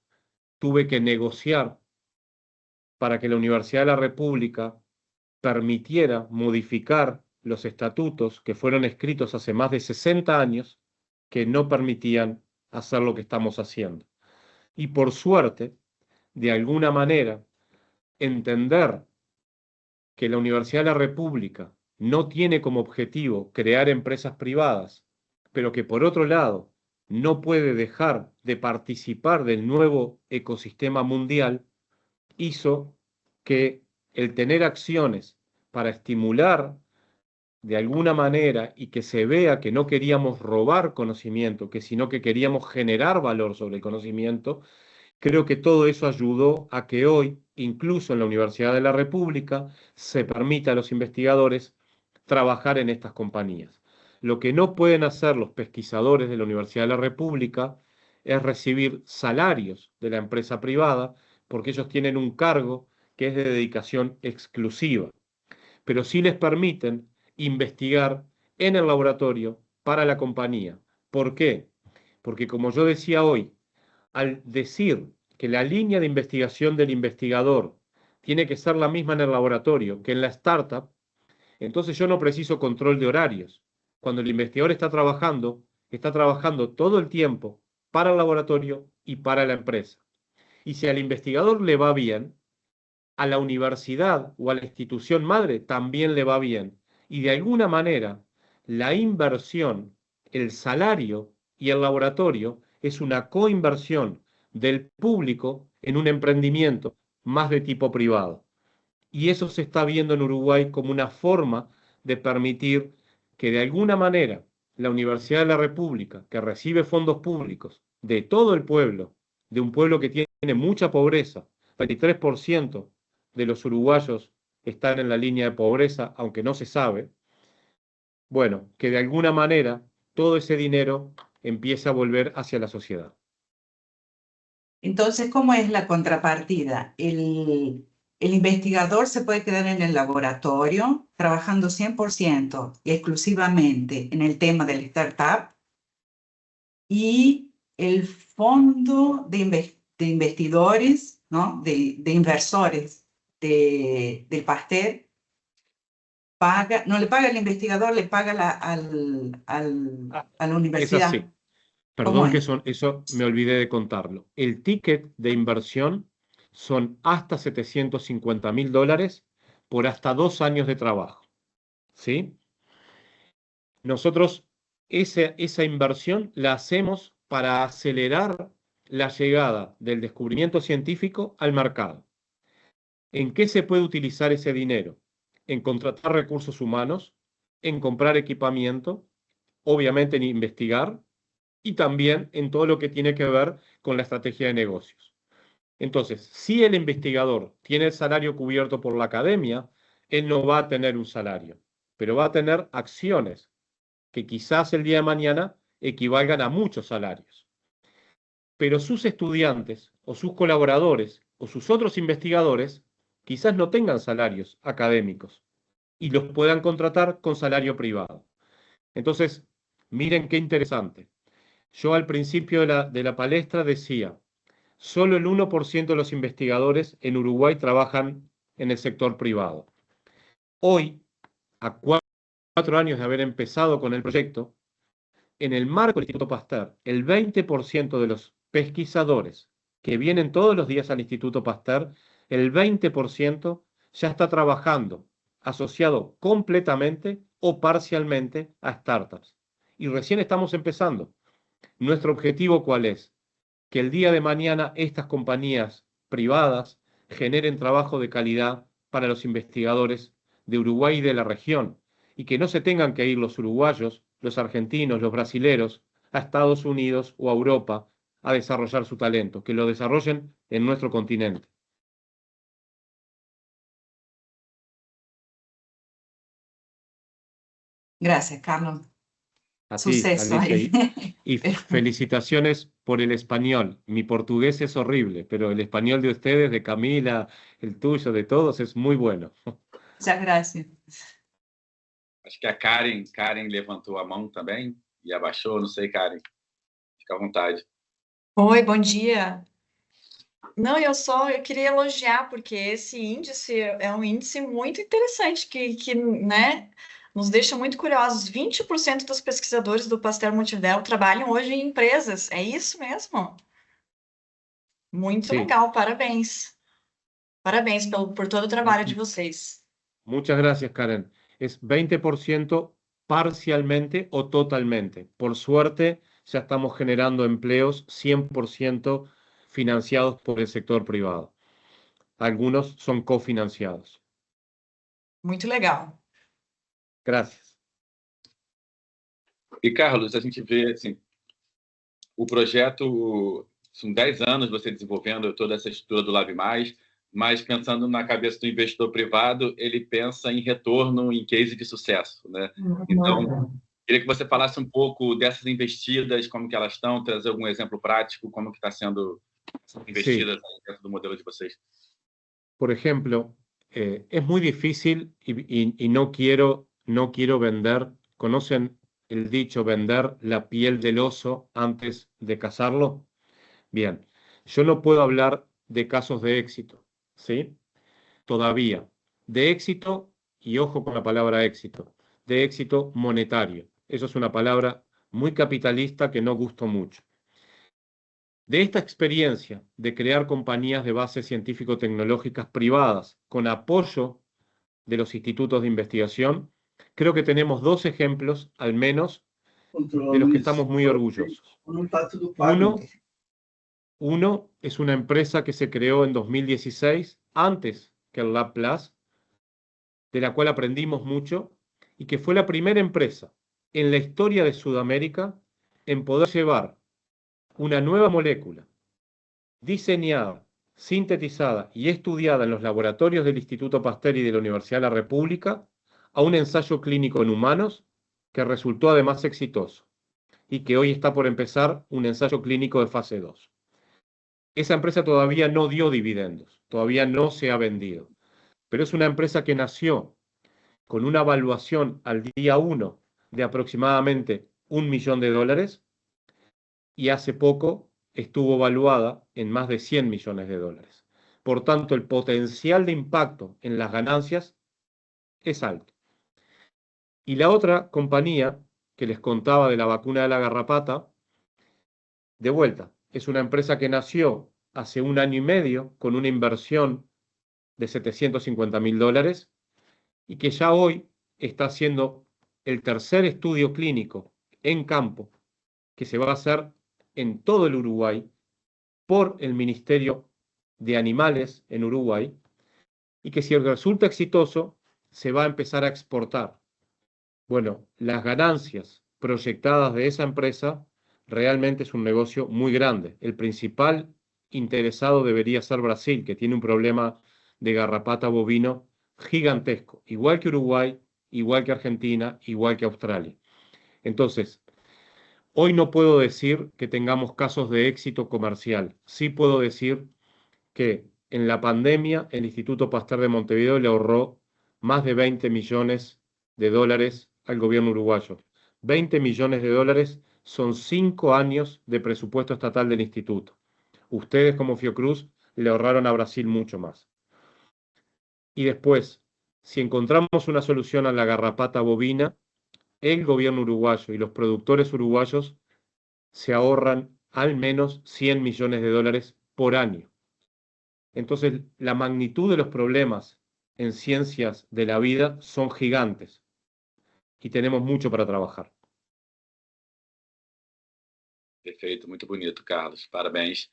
tuve que negociar para que la Universidad de la República permitiera modificar los estatutos que fueron escritos hace más de 60 años que no permitían hacer lo que estamos haciendo. Y por suerte, de alguna manera, entender que la Universidad de la República no tiene como objetivo crear empresas privadas, pero que por otro lado no puede dejar de participar del nuevo ecosistema mundial, hizo que el tener acciones para estimular de alguna manera y que se vea que no queríamos robar conocimiento, sino que queríamos generar valor sobre el conocimiento, creo que todo eso ayudó a que hoy, incluso en la Universidad de la República, se permita a los investigadores trabajar en estas compañías. Lo que no pueden hacer los pesquisadores de la Universidad de la República es recibir salarios de la empresa privada, porque ellos tienen un cargo que es de dedicación exclusiva. Pero sí les permiten investigar en el laboratorio para la compañía. ¿Por qué? Porque, como yo decía hoy, al decir que la línea de investigación del investigador tiene que ser la misma en el laboratorio que en la startup, entonces yo no preciso control de horarios. Cuando el investigador está trabajando todo el tiempo para el laboratorio y para la empresa. Y si al investigador le va bien, a la universidad o a la institución madre también le va bien. Y de alguna manera, la inversión, el salario y el laboratorio es una coinversión del público en un emprendimiento más de tipo privado. Y eso se está viendo en Uruguay como una forma de permitir que de alguna manera la Universidad de la República, que recibe fondos públicos de todo el pueblo, de un pueblo que tiene mucha pobreza, 23% de los uruguayos están en la línea de pobreza, aunque no se sabe, bueno, que de alguna manera todo ese dinero empieza a volver hacia la sociedad. Entonces, ¿cómo es la contrapartida? El investigador se puede quedar en el laboratorio trabajando 100% y exclusivamente en el tema del startup, y el fondo de investidores, ¿no? de inversores del Pasteur paga, no le paga al investigador, le paga a la universidad. Es así. Perdón que eso me olvidé de contarlo. El ticket de inversión son hasta $750.000 por hasta 2 años de trabajo. ¿Sí? Nosotros esa inversión la hacemos para acelerar la llegada del descubrimiento científico al mercado. ¿En qué se puede utilizar ese dinero? En contratar recursos humanos, en comprar equipamiento, obviamente en investigar, y también en todo lo que tiene que ver con la estrategia de negocios. Entonces, si el investigador tiene el salario cubierto por la academia, él no va a tener un salario, pero va a tener acciones que quizás el día de mañana equivalgan a muchos salarios. Pero sus estudiantes o sus colaboradores o sus otros investigadores quizás no tengan salarios académicos y los puedan contratar con salario privado. Entonces, miren qué interesante. Yo al principio de la palestra decía, solo el 1% de los investigadores en Uruguay trabajan en el sector privado. Hoy, a 4 años de haber empezado con el proyecto, en el marco del Instituto Pasteur, el 20% de los pesquisadores que vienen todos los días al Instituto Pasteur, el 20% ya está trabajando asociado completamente o parcialmente a startups. Y recién estamos empezando. ¿Nuestro objetivo cuál es? Que el día de mañana estas compañías privadas generen trabajo de calidad para los investigadores de Uruguay y de la región, y que no se tengan que ir los uruguayos, los argentinos, los brasileros a Estados Unidos o a Europa a desarrollar su talento, que lo desarrollen en nuestro continente. Gracias, Carlos. A ti, Suceso Alicia, ahí. y felicitaciones por el español. Mi portugués es horrible, pero el español de ustedes, de Camila, el tuyo, de todos, es muy bueno. Muchas gracias. Acho que a Karen levantou a mão também e abaixou, não sei, Karen. Fica à vontade. Oi, bom dia. Não, eu queria elogiar, porque esse índice é um índice muito interessante, que né, nos deixa muito curiosos. 20% dos pesquisadores do Pasteur Multivel trabalham hoje em empresas. É isso mesmo? Muito Sí. legal, parabéns. Parabéns por todo o trabalho de vocês. Muchas gracias, Karen. Es 20% parcialmente o totalmente. Por suerte, ya estamos generando empleos 100% financiados por el sector privado. Algunos son cofinanciados. Muito legal. Gracias. E, Carlos, a gente vê assim, o projeto, são 10 anos você desenvolvendo toda essa estrutura do Lab+, mas pensando na cabeça do investidor privado, ele pensa em retorno em case de sucesso, né? Então, Queria que você falasse um pouco dessas investidas, como que elas estão, trazer algum exemplo prático, como que está sendo investidas dentro do modelo de vocês. Por ejemplo, es muy difícil y no quiero vender. ¿Conocen el dicho vender la piel del oso antes de cazarlo? Bien, yo no puedo hablar de casos de éxito, ¿sí? Todavía. De éxito, y ojo con la palabra éxito, de éxito monetario. Eso es una palabra muy capitalista que no gusto mucho. De esta experiencia de crear compañías de base científico-tecnológicas privadas con apoyo de los institutos de investigación, creo que tenemos dos ejemplos, al menos, de los que estamos muy orgullosos. Uno es una empresa que se creó en 2016, antes que el LabPlus, de la cual aprendimos mucho, y que fue la primera empresa en la historia de Sudamérica en poder llevar una nueva molécula diseñada, sintetizada y estudiada en los laboratorios del Instituto Pasteur y de la Universidad de la República a un ensayo clínico en humanos que resultó además exitoso y que hoy está por empezar un ensayo clínico de fase 2. Esa empresa todavía no dio dividendos, todavía no se ha vendido, pero es una empresa que nació con una evaluación al día 1 de aproximadamente $1 millón y hace poco estuvo valuada en más de $100 millones. Por tanto, el potencial de impacto en las ganancias es alto. Y la otra compañía que les contaba de la vacuna de la garrapata, de vuelta, es una empresa que nació hace 1 año y medio con una inversión de $750.000 y que ya hoy está haciendo el tercer estudio clínico en campo que se va a hacer en todo el Uruguay por el Ministerio de Animales en Uruguay y que si resulta exitoso se va a empezar a exportar. Bueno, las ganancias proyectadas de esa empresa realmente es un negocio muy grande. El principal interesado debería ser Brasil, que tiene un problema de garrapata bovino gigantesco, igual que Uruguay, igual que Argentina, igual que Australia. Entonces, hoy no puedo decir que tengamos casos de éxito comercial. Sí puedo decir que en la pandemia el Instituto Pasteur de Montevideo le ahorró más de $20 millones al gobierno uruguayo. $20 millones son 5 años de presupuesto estatal del instituto. Ustedes como Fiocruz le ahorraron a Brasil mucho más. Y después, si encontramos una solución a la garrapata bovina, el gobierno uruguayo y los productores uruguayos se ahorran al menos $100 millones por año. Entonces, la magnitud de los problemas en ciencias de la vida son gigantes y tenemos mucho para trabajar. Perfeito, muito bonito, Carlos. Parabéns.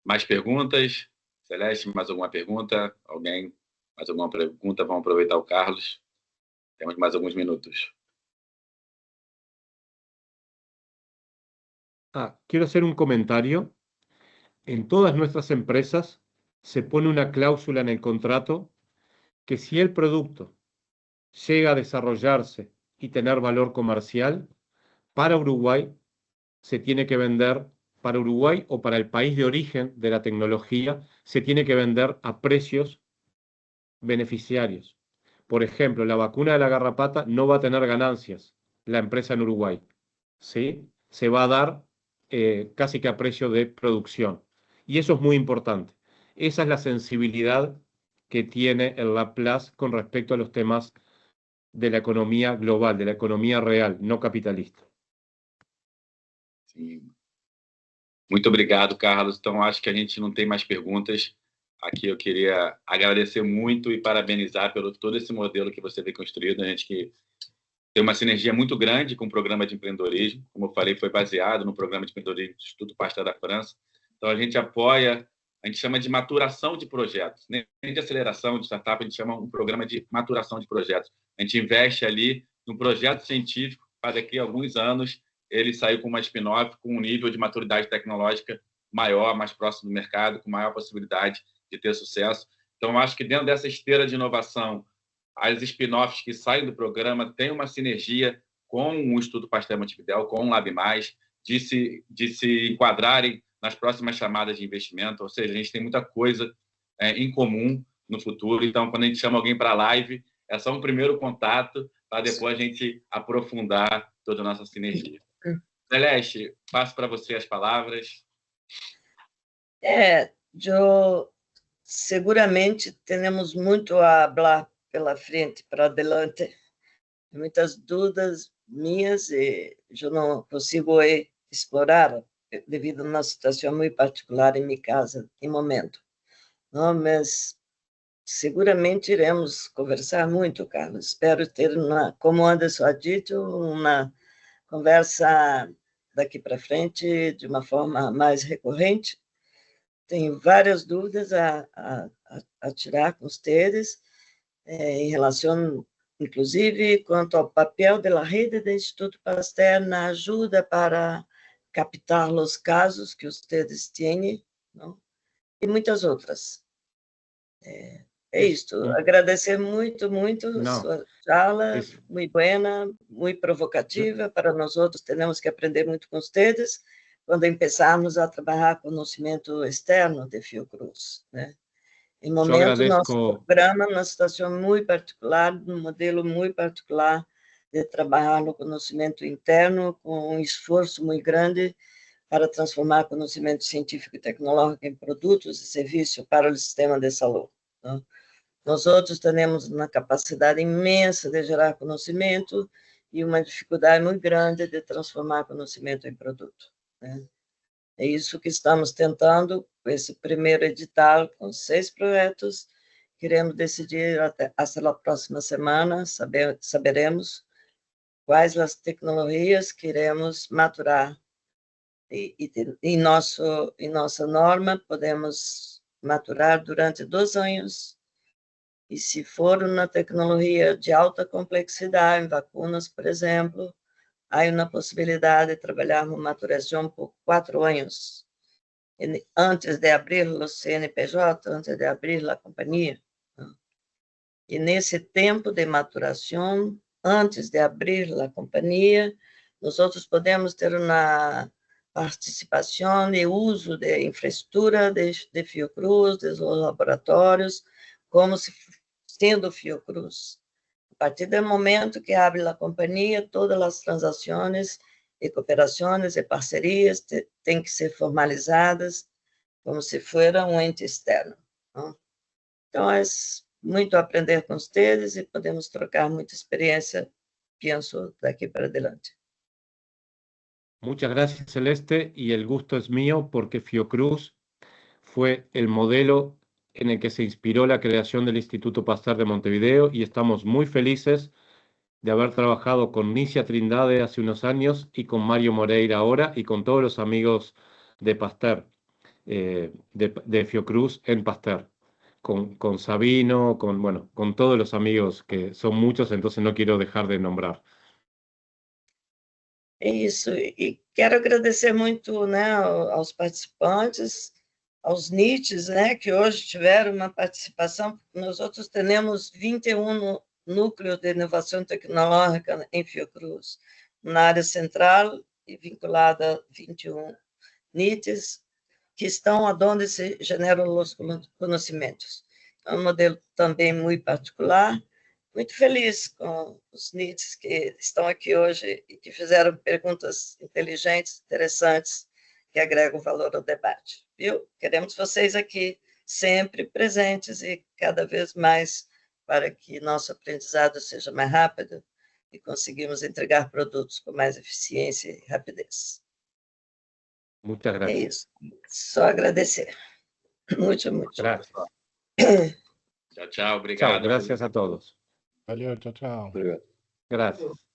Mais perguntas? Celeste, mais alguma pergunta? Alguém? Mais alguma pergunta? Vamos aproveitar o Carlos. Temos mais alguns minutos. Quiero hacer un comentario. En todas nuestras empresas se pone una cláusula en el contrato que si el producto llega a desarrollarse y tener valor comercial, para Uruguay se tiene que vender, para Uruguay o para el país de origen de la tecnología, se tiene que vender a precios beneficiarios. Por ejemplo, la vacuna de la garrapata no va a tener ganancias la empresa en Uruguay, ¿sí? Se va a dar casi que a precio de producción. Y eso es muy importante. Esa es la sensibilidad que tiene el LabPlus con respecto a los temas de la economía global, de la economía real, no capitalista. Sim. Muito obrigado, Carlos. Então, acho que a gente não tem mais perguntas. Aqui eu queria agradecer muito e parabenizar pelo todo esse modelo que você vem construindo. A gente que tem uma sinergia muito grande com o programa de empreendedorismo. Como eu falei, foi baseado no programa de empreendedorismo do Instituto Pasteur da França. Então, a gente apoia, a gente chama de maturação de projetos. Nem de aceleração de startup, a gente chama um programa de maturação de projetos. A gente investe ali num projeto científico para daqui a alguns anos ele sair com uma spin-off, com um nível de maturidade tecnológica maior, mais próximo do mercado, com maior possibilidade de ter sucesso. Então, acho que dentro dessa esteira de inovação, as spin-offs que saem do programa têm uma sinergia com o Instituto Pasteur Montevidéu, com o Lab+, de se enquadrarem nas próximas chamadas de investimento, ou seja, a gente tem muita coisa em comum no futuro. Então, quando a gente chama alguém para a live, é só um primeiro contato para depois a gente aprofundar toda a nossa sinergia. Celeste, passo para você as palavras. Eu seguramente temos muito a falar pela frente, para adelante. Muitas dúvidas minhas e eu não consigo explorar devido a uma situação muito particular em minha casa, em momento. Não, mas seguramente iremos conversar muito, Carlos. Espero ter, como o Anderson ha dito, uma conversa daqui para frente de uma forma mais recorrente. Tenho várias dúvidas a tirar com vocês, em relação, inclusive, quanto ao papel da rede do Instituto Pasteur na ajuda para captar os casos que vocês têm, não? E muitas outras. É isto. Agradecer muito sua fala, muito buena, muito provocativa. Para nós outros, temos que aprender muito com vocês quando começarmos a trabalhar conhecimento externo de Fiocruz, né? Em momento, nosso programa, uma situação muito particular, um modelo muito particular de trabalhar no conhecimento interno, com um esforço muito grande para transformar conhecimento científico e tecnológico em produtos e serviços para o sistema de saúde, né? Nós outros temos uma capacidade imensa de gerar conhecimento e uma dificuldade muito grande de transformar conhecimento em produto, né? É isso que estamos tentando com esse primeiro edital, com 6 projetos. Queremos decidir até a próxima semana, saberemos quais as tecnologias queremos maturar. E em nossa norma, podemos maturar durante 2 anos. E se for uma tecnologia de alta complexidade, em vacunas, por exemplo, há uma possibilidade de trabalhar uma maturação por 4 anos, antes de abrir o CNPJ, antes de abrir a companhia. E nesse tempo de maturação, antes de abrir a companhia, nós outros podemos ter uma participação e uso de infraestrutura de Fiocruz, dos laboratórios, como se sendo Fiocruz. A partir do momento que abre a companhia, todas as transações e cooperações e parcerias têm que ser formalizadas como se fosse um ente externo, não? Então, é muito aprender com vocês e podemos trocar muita experiência, penso, daqui para adelante. Muchas gracias, Celeste, y el gusto es mío porque Fiocruz fue el modelo en el que se inspiró la creación del Instituto Pasteur de Montevideo y estamos muy felices de haber trabajado con Nicia Trindade hace unos años y con Mario Moreira ahora y con todos los amigos de Pasteur, de Fiocruz en Pasteur, con Sabino, con todos los amigos, que son muchos, entonces no quiero dejar de nombrar. É isso, e quero agradecer muito, né, aos participantes, aos NITs, né, que hoje tiveram uma participação. Nós outros temos 21 núcleos de inovação tecnológica em Fiocruz, na área central e vinculada a 21 NITs, que estão onde se generam os conhecimentos. É um modelo também muito particular. Muito feliz com os NITs que estão aqui hoje e que fizeram perguntas inteligentes, interessantes, que agregam valor ao debate. Viu? Queremos vocês aqui sempre presentes e cada vez mais para que nosso aprendizado seja mais rápido e conseguimos entregar produtos com mais eficiência e rapidez. Muchas gracias. É isso. Só agradecer. Muito. Gracias. Tchau, obrigado. Chao, gracias a todos. Valeu, tchau. Gracias.